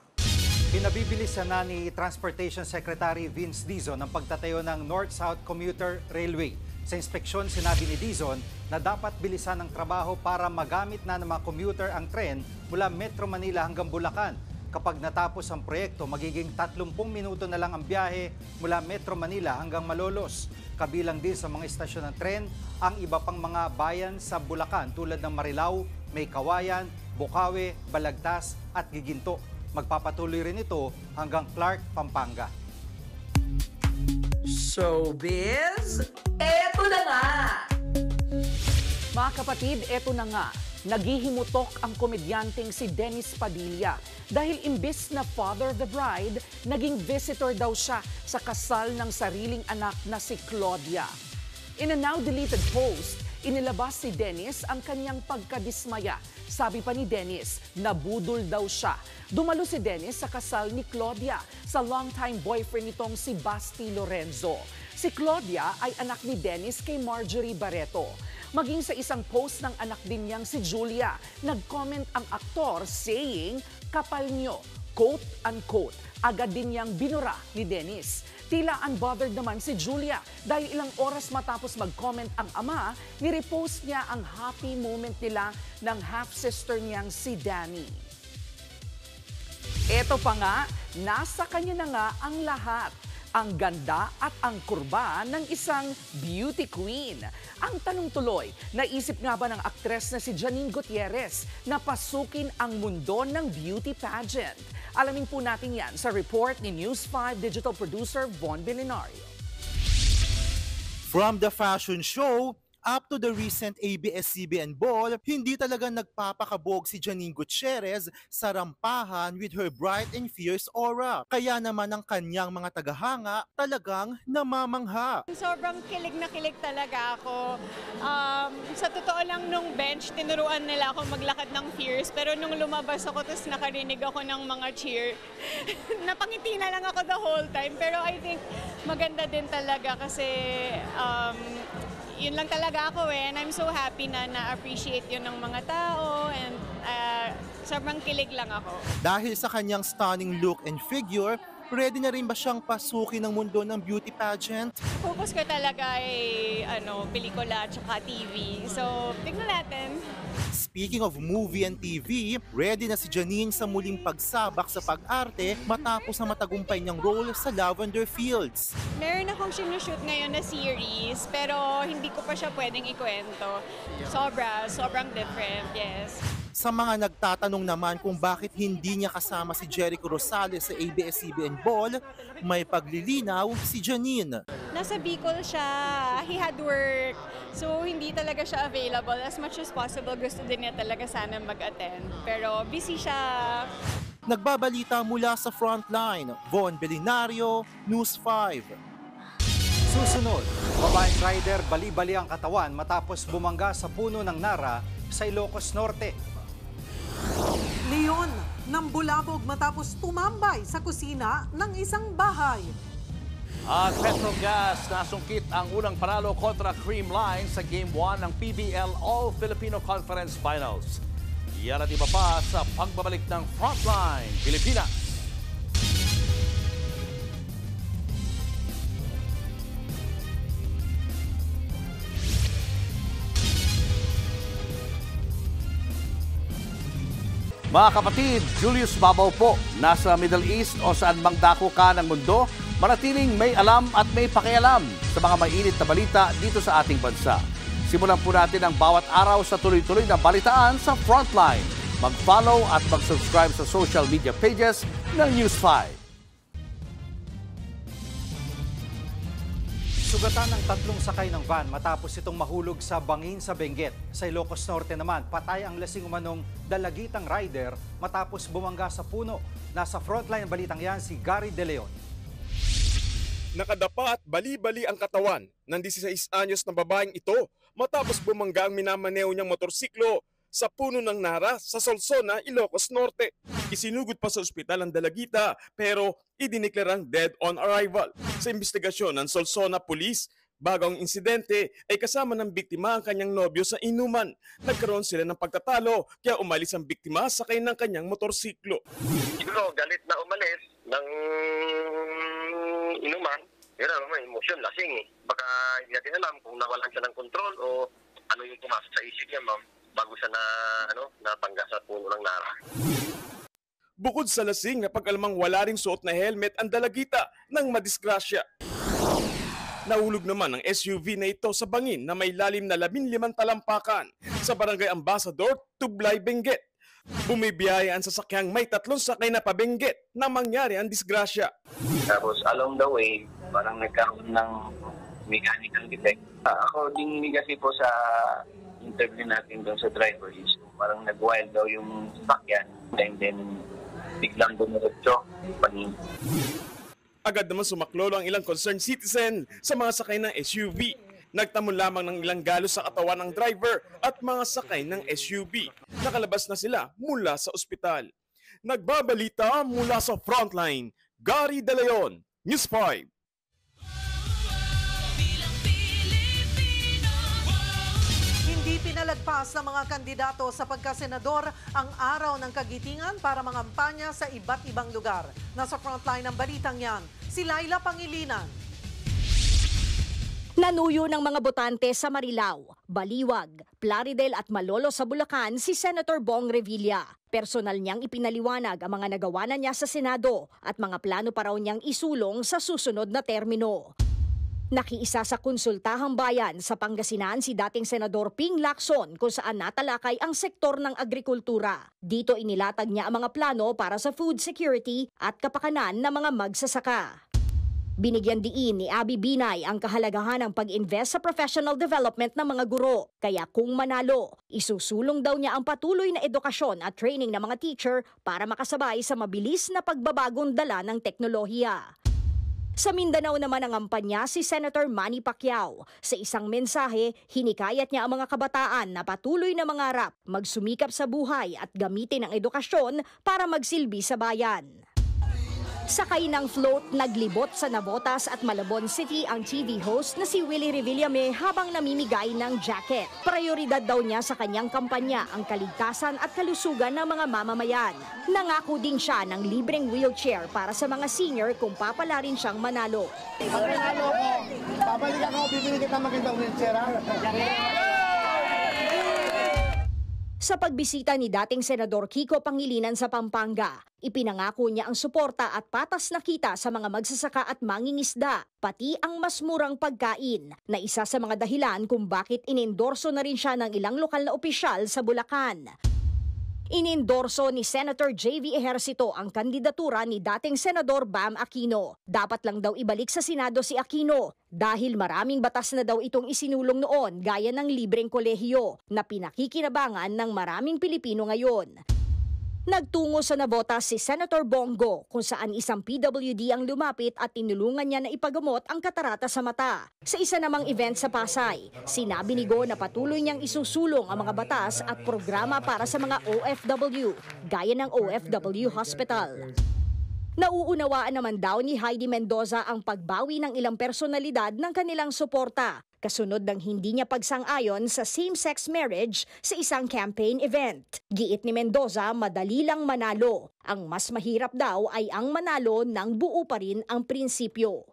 Pinabibilisan na ni Transportation Secretary Vince Dizon ang pagtatayo ng North-South Commuter Railway. Sa inspeksyon, sinabi ni Dizon na dapat bilisan ang trabaho para magamit na ng mga commuter ang tren mula Metro Manila hanggang Bulacan. Kapag natapos ang proyekto, magiging 30 minuto na lang ang biyahe mula Metro Manila hanggang Malolos. Kabilang din sa mga istasyon ng tren ang iba pang mga bayan sa Bulacan tulad ng Marilao, Maykawayan, Bukawi, Balagtas at Giginto. Magpapatuloy rin ito hanggang Clark, Pampanga. Showbiz, eto na nga! Mga kapatid, eto na nga. Naghihimutok ang komedyanteng si Dennis Padilla dahil imbes na father of the bride, naging visitor daw siya sa kasal ng sariling anak na si Claudia. In a now-deleted post, inilabas si Dennis ang kanyang pagkadismaya. Sabi pa ni Dennis, nabudol daw siya. Dumalo si Dennis sa kasal ni Claudia sa longtime boyfriend nitong si Basti Lorenzo. Si Claudia ay anak ni Dennis kay Marjorie Barreto. Maging sa isang post ng anak din niyang si Julia, nag-comment ang aktor saying, kapal nyo, quote-unquote. Agad din niyang binura ni Dennis. Tila unbothered naman si Julia dahil ilang oras matapos mag-comment ang ama, nirepost niya ang happy moment nila ng half-sister niyang si Danny. Eto pa nga, nasa kanya na nga ang lahat. Ang ganda at ang kurba ng isang beauty queen. Ang tanong tuloy, naisip nga ba ng aktres na si Janine Gutierrez na pasukin ang mundo ng beauty pageant? Alamin po natin yan sa report ni News 5 digital producer Von Belenario. From the fashion show up to the recent ABS-CBN ball, hindi talaga nagpapakabog si Janine Gutierrez sa rampahan with her bright and fierce aura. Kaya naman ang kanyang mga tagahanga talagang namamangha. Sobrang kilig na kilig talaga ako. Sa totoo lang, nung bench, tinuruan nila ako maglakad ng fierce. Pero nung lumabas ako, tapos nakarinig ako ng mga cheer, napangiti na lang ako the whole time. Pero I think maganda din talaga kasi yun lang talaga ako and I'm so happy na na-appreciate yun ng mga tao and sobrang kilig lang ako. Dahil sa kanyang stunning look and figure, ready na rin ba siyang pasukin ng mundo ng beauty pageant? Focus ko talaga ay pelikula at saka TV. So, tignan natin. Speaking of movie and TV, ready na si Janine sa muling pagsabak sa pag-arte matapos ang matagumpay niyang role sa Lavender Fields. Meron akong sinushoot ngayon na series pero hindi ko pa siya pwedeng ikwento. Sobrang different, yes. Sa mga nagtatanong naman kung bakit hindi niya kasama si Jericho Rosales sa ABS-CBN Ball, may paglilinaw si Janine. Nasa Bicol siya, he had work, so hindi talaga siya available. As much as possible, gusto din niya talaga sana mag-attend. Pero busy siya. Nagbabalita mula sa Frontline, Von Belenario, News 5. Susunod, babaeng rider bali-bali ang katawan matapos bumangga sa puno ng Nara sa Ilocos Norte. Leon, nambulabog matapos tumambay sa kusina ng isang bahay. At Petrogas nasungkit ang unang panalo kontra Creamline sa Game 1 ng PBL All-Filipino Conference Finals. Yan at iba pa sa pagbabalik ng Frontline Pilipinas. Mga kapatid, Julius Babaw po, nasa Middle East o saan mang dako ka ng mundo, manatiling may alam at may pakialam sa mga mainit na balita dito sa ating bansa. Simulan po natin ang bawat araw sa tuloy-tuloy na balitaan sa Frontline. Mag-follow at mag-subscribe sa social media pages ng News 5. Sugatan ng 3 sakay ng van matapos itong mahulog sa bangin sa Benguet. Sa Ilocos Norte naman, patay ang lasing umanong dalagitang rider matapos bumangga sa puno. Nasa Frontline balitang yan si Gary De Leon. Nakadapa at bali-bali ang katawan ng 16 anyos na babaeng ito matapos bumangga ang minamaneo niyang motorsiklo sa puno ng Nara sa Solsona, Ilocos Norte. Isinugod pa sa ospital ang dalagita pero idineklarang dead on arrival. Sa investigasyon ng Solsona Police, bago ang insidente ay kasama ng biktima ang kanyang nobyo sa inuman. Nagkaroon sila ng pagtatalo kaya umalis ang biktima sakay ng kanyang motorsiklo. Siguro galit na umalis ng inuman. Pero may emosyon, lasing eh. Baka hindi natin alam kung nawalan siya ng kontrol o ano yung pumasok sa isip niya, ma'am, bago siya napangga sa puno ng Nara. Bukod sa lasing, napag-alamang wala ring suot na helmet ang dalagita ng madisgrasya. Nahulog naman ang SUV na ito sa bangin na may lalim na 15 talampakan sa Barangay Ambassador, Tublay, Benguet. Bumibiyahe ang sasakyang may 3 sakay na pabenguet na mangyari ang disgrasya. Tapos along the way, parang nagkaroon ng mechanical defect. According kasi po sa interview natin doon sa driver is parang nag-wild daw yung sakyan and then biglang dumiretso panin. Agad naman sumaklolo ang ilang concerned citizen sa mga sakay ng SUV. Nagtamon lamang ng ilang galos sa katawan ng driver at mga sakay ng SUV. Nakalabas na sila mula sa ospital. Nagbabalita mula sa Frontline, Gary De Leon, News 5. Hindi pinalagpas ng mga kandidato sa pagkasenador ang araw ng kagitingan para mangampanya sa iba't ibang lugar. Nasa Frontline ng balitang yan, si Laila Pangilinan. Nanuyo ng mga botante sa Marilao, Baliwag, Plaridel at Malolo sa Bulacan si Senator Bong Revilla. Personal niyang ipinaliwanag ang mga nagawa na niya sa Senado at mga plano pa raw niyang isulong sa susunod na termino. Nakiisa sa konsultahang bayan sa Pangasinan si dating Senador Ping Lacson kung saan natalakay ang sektor ng agrikultura. Dito inilatag niya ang mga plano para sa food security at kapakanan ng mga magsasaka. Binigyan diin ni Abby Binay ang kahalagahan ng pag-invest sa professional development ng mga guro. Kaya kung manalo, isusulong daw niya ang patuloy na edukasyon at training ng mga teacher para makasabay sa mabilis na pagbabagong dala ng teknolohiya. Sa Mindanao naman ang kampanya si Senator Manny Pacquiao. Sa isang mensahe, hinikayat niya ang mga kabataan na patuloy na mangarap, magsumikap sa buhay at gamitin ang edukasyon para magsilbi sa bayan. Sakay ng float, naglibot sa Navotas at Malabon City ang TV host na si Willie Revillame habang namimigay ng jacket. Prioridad daw niya sa kanyang kampanya ang kaligtasan at kalusugan ng mga mamamayan. Nangako din siya ng libreng wheelchair para sa mga senior kung papala rin siyang manalo. Pag nanalo ko, babalik ako, bibili kita magandang wheelchair. Sa pagbisita ni dating Senador Kiko Pangilinan sa Pampanga, ipinangako niya ang suporta at patas na kita sa mga magsasaka at mangingisda, pati ang mas murang pagkain, na isa sa mga dahilan kung bakit inendorso na rin siya ng ilang lokal na opisyal sa Bulacan. Inendorso ni Senator J.V. Ejercito ang kandidatura ni dating Senador Bam Aquino. Dapat lang daw ibalik sa Senado si Aquino dahil maraming batas na daw itong isinulong noon gaya ng libreng kolehiyo na pinakikinabangan ng maraming Pilipino ngayon. Nagtungo sa Navotas si Senator Bongo kung saan isang PWD ang lumapit at tinulungan niya na ipagamot ang katarata sa mata. Sa isa namang event sa Pasay, sinabi ni Go na patuloy niyang isusulong ang mga batas at programa para sa mga OFW, gaya ng OFW Hospital. Nauunawaan naman daw ni Heidi Mendoza ang pagbawi ng ilang personalidad ng kanilang suporta, kasunod ng hindi niya pagsang-ayon sa same-sex marriage sa isang campaign event. Giit ni Mendoza, madali lang manalo. Ang mas mahirap daw ay ang manalo nang buo pa rin ang prinsipyo.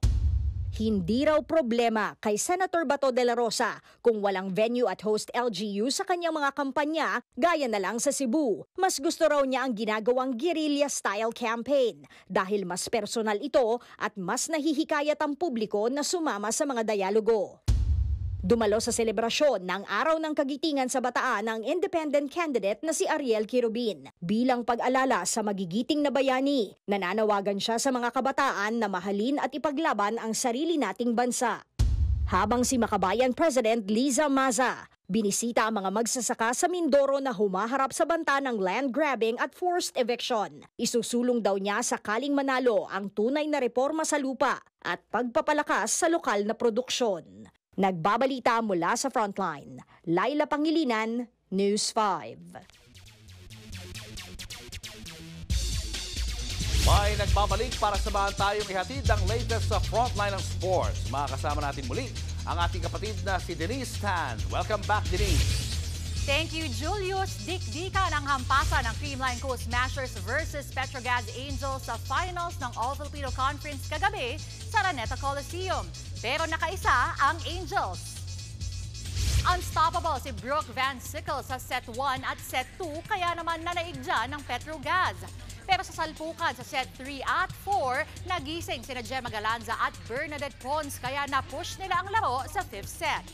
Hindi raw problema kay Senator Bato de la Rosa kung walang venue at host LGU sa kanyang mga kampanya gaya na lang sa Cebu. Mas gusto raw niya ang ginagawang guerrilla-style campaign dahil mas personal ito at mas nahihikayat ang publiko na sumama sa mga dialogo. Dumalo sa selebrasyon ng Araw ng Kagitingan sa Bataan ang independent candidate na si Ariel Quirubin. Bilang pag-alala sa magigiting na bayani, nananawagan siya sa mga kabataan na mahalin at ipaglaban ang sarili nating bansa. Habang si Makabayan President Liza Maza, binisita ang mga magsasaka sa Mindoro na humaharap sa banta ng land grabbing at forced eviction. Isusulong daw niya sakaling manalo ang tunay na reforma sa lupa at pagpapalakas sa lokal na produksyon. Nagbabalita mula sa Frontline, Laila Pangilinan, News 5. May nagbabalik para samahan tayong ihatid ang latest sa Frontline ng Sports. Makakasama natin muli ang ating kapatid na si Denise Tan. Welcome back, Denise. Thank you, Julius. Dikdikan ang hampasan ng Creamline Coast Smashers versus Petrogas Angels sa finals ng All-Filipino Conference kagabi sa Araneta Coliseum. Pero nakaisa ang Angels. Unstoppable si Brooke Van Sickle sa set 1 at set 2, kaya naman nanaig dyan ng Petrogas. Pero sa salpukan sa set 3 at 4, nagising sina Gemma Galanza at Bernadette Pons, kaya na-push nila ang laro sa 5th set.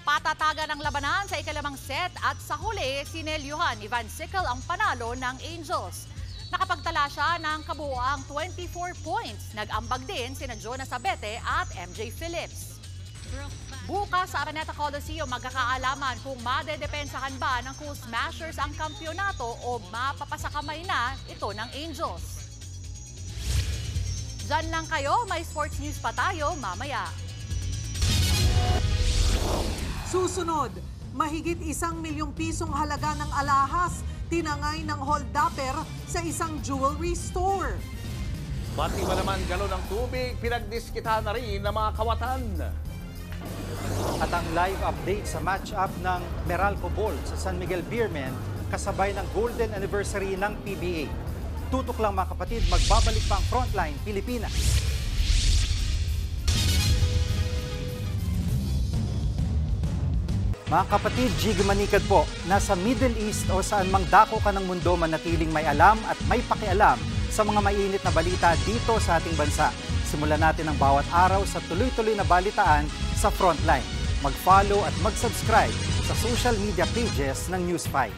Patatagan ang labanan sa ikalimang set at sa huli, sinelyuhan ni Van Sickle ang panalo ng Angels. Nakapagtala siya ng kabuoang 24 points. Nag-ambag din sina Jonas Abete at MJ Phillips. Bukas sa Araneta Coliseum, magkakaalaman kung madedepensahan ba ng Cool Smashers ang kampyonato o mapapasakamay na ito ng Angels. Diyan lang kayo, may sports news pa tayo mamaya. Susunod, mahigit 1 milyong pisong halaga ng alahas tinangay ng holdupper sa isang jewelry store. Pati ba naman galon ng tubig, pinagdiskitahan na rin ng mga kawatan. At ang live update sa match-up ng Meralco Bowl sa San Miguel Beermen kasabay ng Golden Anniversary ng PBA. Tutok lang mga kapatid, magbabalik pa ang Frontline Pilipinas. Mga kapatid, Jig Manikad po, nasa Middle East o saan mang dako ka ng mundo manatiling may alam at may pakialam sa mga mainit na balita dito sa ating bansa. Simulan natin ang bawat araw sa tuloy-tuloy na balitaan sa Frontline. Mag-follow at mag-subscribe sa social media pages ng News 5.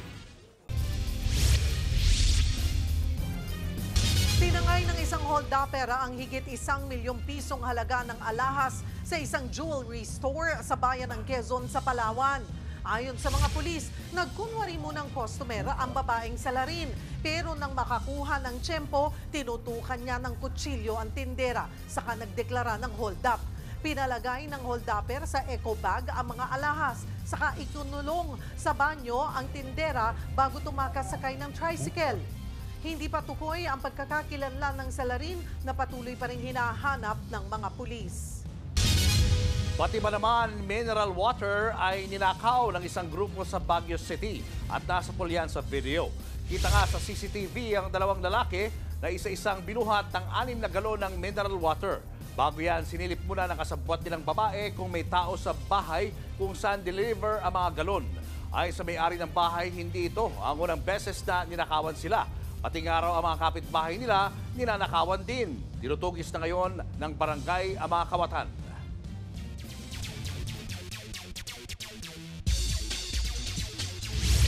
Tinangay ng isang hold-upper ang higit 1 milyong pisong halaga ng alahas sa isang jewelry store sa bayan ng Quezon sa Palawan. Ayon sa mga pulis, nagkunwari munang customer ang babaeng salarin. Pero nang makakuha ng tiyempo, tinutukan niya ng kutsilyo ang tindera, saka nagdeklara ng hold-up. Pinalagay ng hold-upper sa eco bag ang mga alahas, saka ikunulong sa banyo ang tindera bago tumakas sakay ng tricycle. Hindi pa tukoy ang pagkakakilanlan ng salarin na patuloy pa rin hinahanap ng mga pulis. Pati ba naman mineral water ay ninakaw ng isang grupo sa Baguio City at nasa pulyan sa video. Kita nga sa CCTV ang dalawang lalaki na isa-isang binuhat ng 6 na galon ng mineral water. Bago yan, sinilip muna ng kasabwat nilang babae kung may tao sa bahay kung saan deliver ang mga galon. Ayon sa may-ari ng bahay, hindi ito ang unang beses na ninakawan sila. Pating araw ang mga kapitbahay nila, ninanakawan din. Tinutugis na ngayon ng barangay ang mga kawatan.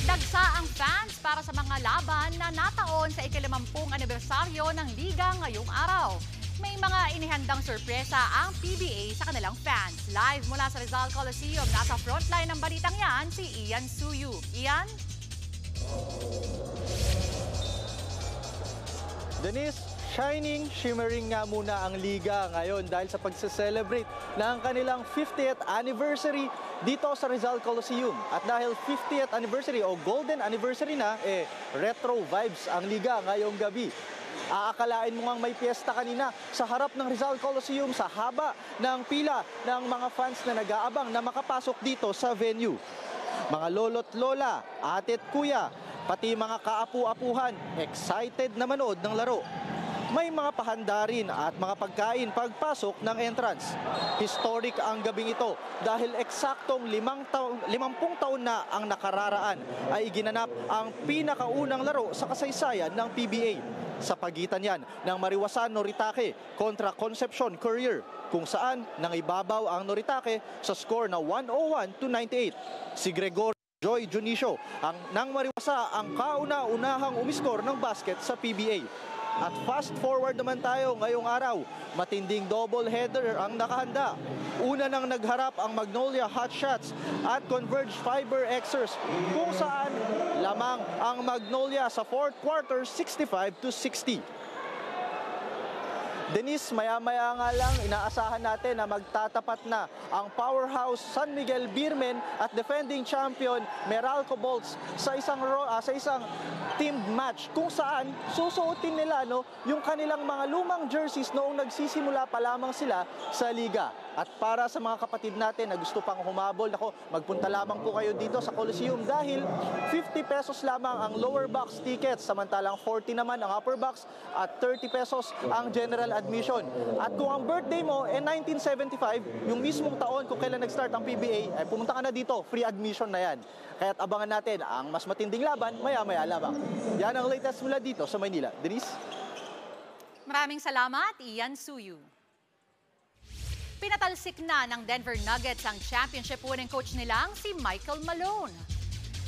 Dagsa ang fans para sa mga laban na nataon sa ika-50 anibersaryo ng Liga ngayong araw. May mga inihandang sorpresa ang PBA sa kanilang fans. Live mula sa Rizal Coliseum, nasa frontline ng balitang yan, si Ian Suyu. Ian? Denise, shining, shimmering nga muna ang liga ngayon dahil sa pagse-celebrate ng kanilang 50th anniversary dito sa Rizal Coliseum. At dahil 50th anniversary o golden anniversary na, retro vibes ang liga ngayong gabi. Aakalain mo ngang may piyesta kanina sa harap ng Rizal Coliseum sa haba ng pila ng mga fans na nag-aabang na makapasok dito sa venue. Mga lolo't lola, ate't kuya, pati mga kaapu-apuhan, excited na manood ng laro. May mga pahanda rin at mga pagkain pagpasok ng entrance. Historic ang gabing ito dahil eksaktong 50 taon na ang nakararaan ay iginanap ang pinakaunang laro sa kasaysayan ng PBA. Sa pagitan yan ng Mariwasan Noritake kontra Concepcion Courier, kung saan nangibabaw ang Noritake sa score na 101-98. Si Gregorio Joy Junicio ng Mariwasa ang kauna-unahang umiskor ng basket sa PBA. At fast forward naman tayo ngayong araw, matinding double header ang nakahanda. Una nang nagharap ang Magnolia Hotshots at Converge Fiber Xers, kung saan lamang ang Magnolia sa fourth quarter 65-60. Denise, maya-maya nga lang, inaasahan natin na magtatapat na ang powerhouse San Miguel Beermen at defending champion Meralco Bolts sa isang team match kung saan susuotin nila yung kanilang mga lumang jerseys noong nagsisimula pa lamang sila sa liga. At para sa mga kapatid natin na gusto pang humabol, magpunta lamang po kayo dito sa Coliseum dahil 50 pesos lamang ang lower box tickets, samantalang 40 naman ang upper box at 30 pesos ang general admission. At kung ang birthday mo 1975, yung mismong taon kung kailan nag-start ang PBA, ay pumunta ka na dito, free admission na yan. Kaya't abangan natin ang mas matinding laban maya-maya lamang. Yan ang latest mula dito sa Maynila. Denise? Maraming salamat, Ian Suyu. Pinatalsik na ng Denver Nuggets ang championship winning coach nilang si Michael Malone.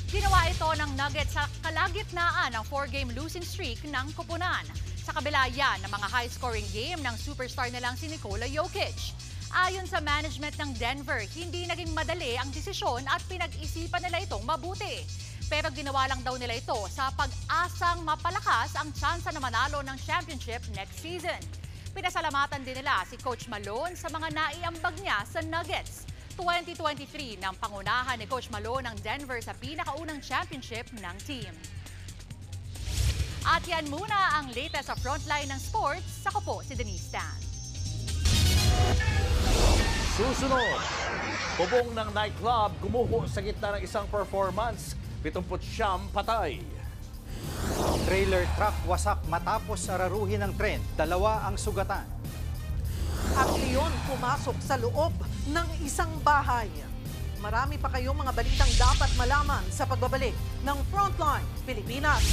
Ginawa ito ng Nuggets sa kalagitnaan ng 4-game losing streak ng koponan. Sa kabila yan ng mga high-scoring game ng superstar nilang si Nikola Jokic. Ayon sa management ng Denver, hindi naging madali ang desisyon at pinag-isipan nila itong mabuti. Pero ginawa lang daw nila ito sa pag-asang mapalakas ang tsansa na manalo ng championship next season. Pinasalamatan din nila si Coach Malone sa mga naiambag niya sa Nuggets. 2023 ng pangunahan ni Coach Malone ng Denver sa pinakaunang championship ng team. At yan muna ang latest sa frontline ng sports. Ako po si Denise Tan. Susunod, bubong ng nightclub gumuho sa gitna ng isang performance. 79 patay. Trailer truck wasak matapos araruhin ng tren. 2 ang sugatan. At leon pumasok sa loob ng isang bahay. marami pa kayong mga balitang dapat malaman sa pagbabalik ng Frontline Pilipinas.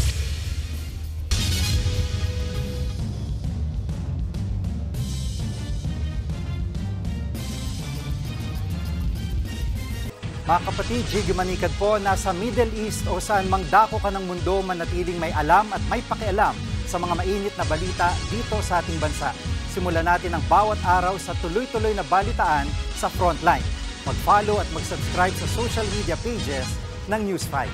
Mga kapatid, Jiggy Manikad po, nasa Middle East o saan mang dako ka ng mundo, manatiling may alam at may pakialam sa mga mainit na balita dito sa ating bansa. Simulan natin ang bawat araw sa tuloy-tuloy na balitaan sa Frontline. Mag-follow at mag-subscribe sa social media pages ng News 5.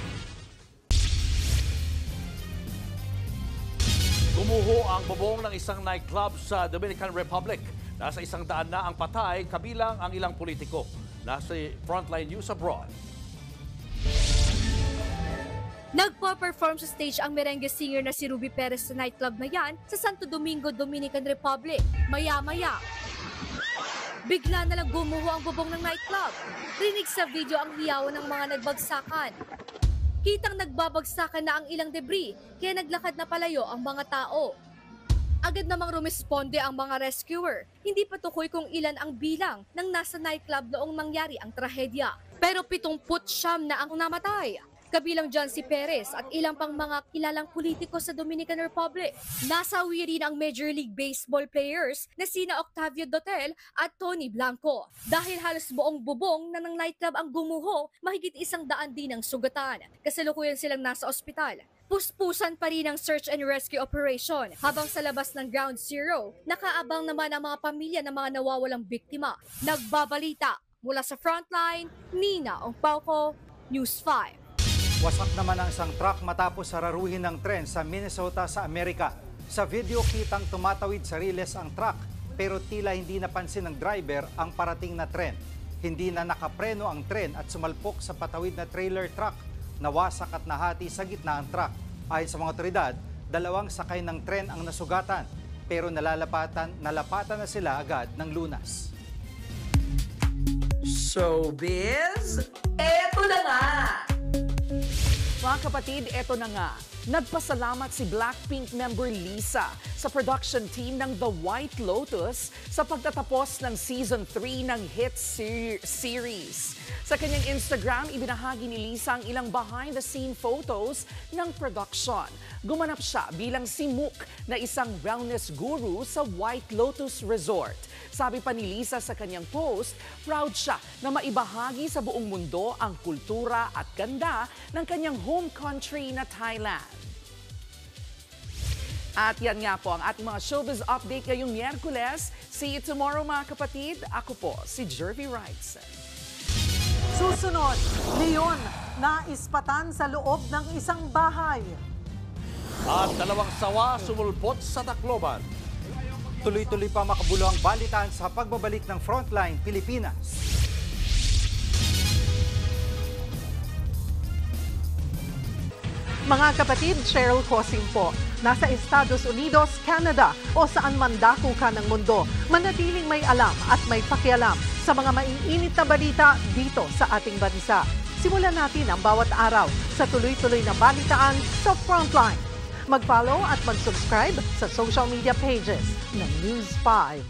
Gumuho ang bubong ng isang nightclub sa Dominican Republic. Nasa 100 na ang patay, kabilang ang ilang politiko. Nasa Frontline News Abroad. Nagpa-perform sa stage ang merengue singer na si Ruby Perez sa nightclub na yan sa Santo Domingo, Dominican Republic. Maya-maya, bigla na lang gumuho ang bubong ng nightclub. Rinig sa video ang hiyawan ng mga nagbagsakan. Kitang nagbabagsakan na ang ilang debris, kaya naglakad na palayo ang mga tao. Agad namang rumesponde ang mga rescuer. Hindi pa tukoy kung ilan ang bilang ng nasa nightclub noong nangyari ang trahedya. Pero 79 na ang namatay. Kabilang dyan si Perez at ilang pang mga kilalang politiko sa Dominican Republic. Nasawi rin ang Major League Baseball players na sina Octavio Dotel at Tony Blanco. Dahil halos buong bubong na ng nightclub ang gumuho, mahigit 100 din ang sugatan. Kasalukuyan silang nasa ospital. Puspusan pa rin ang search and rescue operation habang sa labas ng Ground Zero, nakaabang naman ang mga pamilya ng mga nawawalang biktima. Nagbabalita mula sa Frontline, Nina Ongpauco, News 5. Wasak naman ang isang truck matapos sararuhin ng tren sa Minnesota sa Amerika. Sa video kitang tumatawid sa riles ang truck pero tila hindi napansin ng driver ang parating na tren. Hindi na nakapreno ang tren at sumalpok sa patawid na trailer truck. Nawasak at nahati sa gitna ang truck. Ayon sa mga otoridad, 2 sakay ng tren ang nasugatan pero nalapatan na sila agad ng lunas. Showbiz, eto na nga! Mga kapatid, eto na nga. Nagpasalamat si Blackpink member Lisa sa production team ng The White Lotus sa pagtatapos ng Season 3 ng hit series. Sa kanyang Instagram, ibinahagi ni Lisa ang ilang behind-the-scene photos ng production. Gumanap siya bilang si Mook na isang wellness guru sa White Lotus Resort. Sabi pa ni Lisa sa kanyang post, proud siya na maibahagi sa buong mundo ang kultura at ganda ng kanyang home country na Thailand. At yan nga po ang ating mga showbiz update ngayong Miyerkules. See you tomorrow mga kapatid. Ako po si Jervy Wrightson. Susunod, leon na ispatan sa loob ng isang bahay. At 2 sawa sumulpot sa Tacloban. Tuloy-tuloy pa makabuluhang balitaan sa pagbabalik ng Frontline Pilipinas. Mga kapatid, Cheryl Cosing po. Nasa Estados Unidos, Canada o saan man dako ka ng mundo, manatiling may alam at may pakialam sa mga maiinit na balita dito sa ating bansa. Simulan natin ang bawat araw sa tuloy-tuloy na balitaan sa Frontline. Mag-follow at mag-subscribe sa social media pages ng News 5.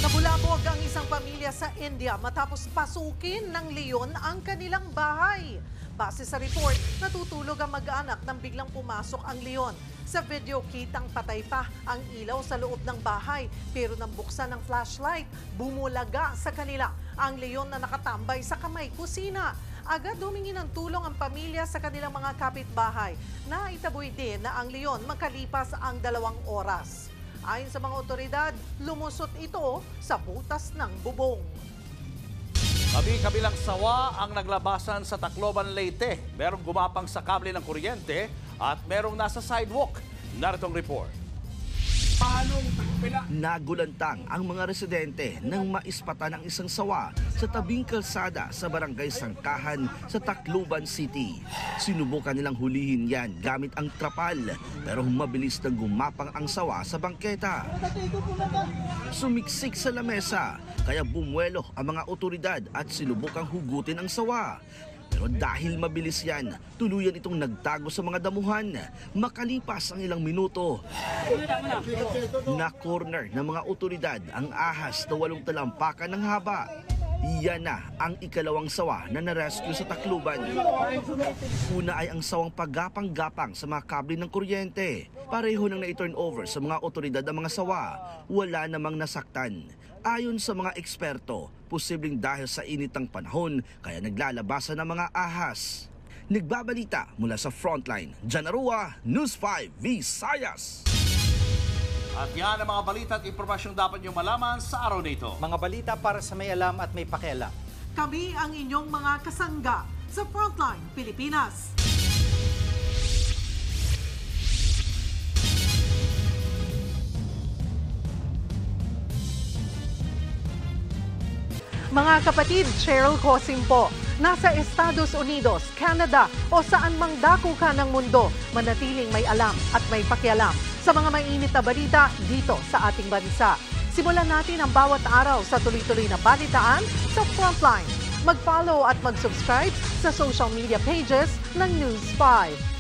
Nabulabog ang isang pamilya sa India matapos pasukin ng leon ang kanilang bahay. Base sa report, natutulog ang mag-anak nang biglang pumasok ang leon. Sa video, kitang patay pa ang ilaw sa loob ng bahay. Pero nang buksan ng flashlight, bumulaga sa kanila ang leon na nakatambay sa kamay kusina. Agad humingi ng tulong ang pamilya sa kanilang mga kapitbahay. Naitaboy din na ang leon makalipas ang 2 oras. Ayon sa mga otoridad, lumusot ito sa butas ng bubong. Kabilang sawa ang naglabasan sa Tacloban, Leyte. Merong gumapang sa kable ng kuryente at merong nasa sidewalk. Narito ang report. Nagulantang ang mga residente nang maispatan ng isang sawa sa tabing kalsada sa barangay Sangkahan sa Tacloban City. Sinubukan nilang hulihin yan gamit ang trapal pero mabilis na gumapang ang sawa sa bangketa. Sumiksik sa lamesa kaya bumuelo ang mga otoridad at sinubukang hugutin ang sawa. Pero dahil mabilis yan, tuluyan itong nagtago sa mga damuhan. Makalipas ang ilang minuto, na-corner ng mga otoridad ang ahas na 8 talampakan ng haba. Yan na ang ikalawang sawa na na-rescue sa Tacloban. Una ay ang sawang paggapang-gapang sa mga kable ng kuryente. Pareho nang na-turn over sa mga otoridad ang mga sawa. Wala namang nasaktan. Ayon sa mga eksperto, posibleng dahil sa init ng panahon kaya naglalabasan ng mga ahas. Nagbabalita mula sa Frontline, Jan Arua, News 5 Visayas. At yan ang mga balita at impormasyong dapat nyo malaman sa araw na ito. Mga balita para sa may alam at may pakialam. Kami ang inyong mga kasangga sa Frontline Pilipinas. Mga kapatid, Cheryl Cosim po. Nasa Estados Unidos, Canada o saan mang dako ka ng mundo, manatiling may alam at may pakialam sa mga mainit na balita dito sa ating bansa. Simulan natin ang bawat araw sa tuloy-tuloy na balitaan sa Frontline. Mag-follow at mag-subscribe sa social media pages ng News 5.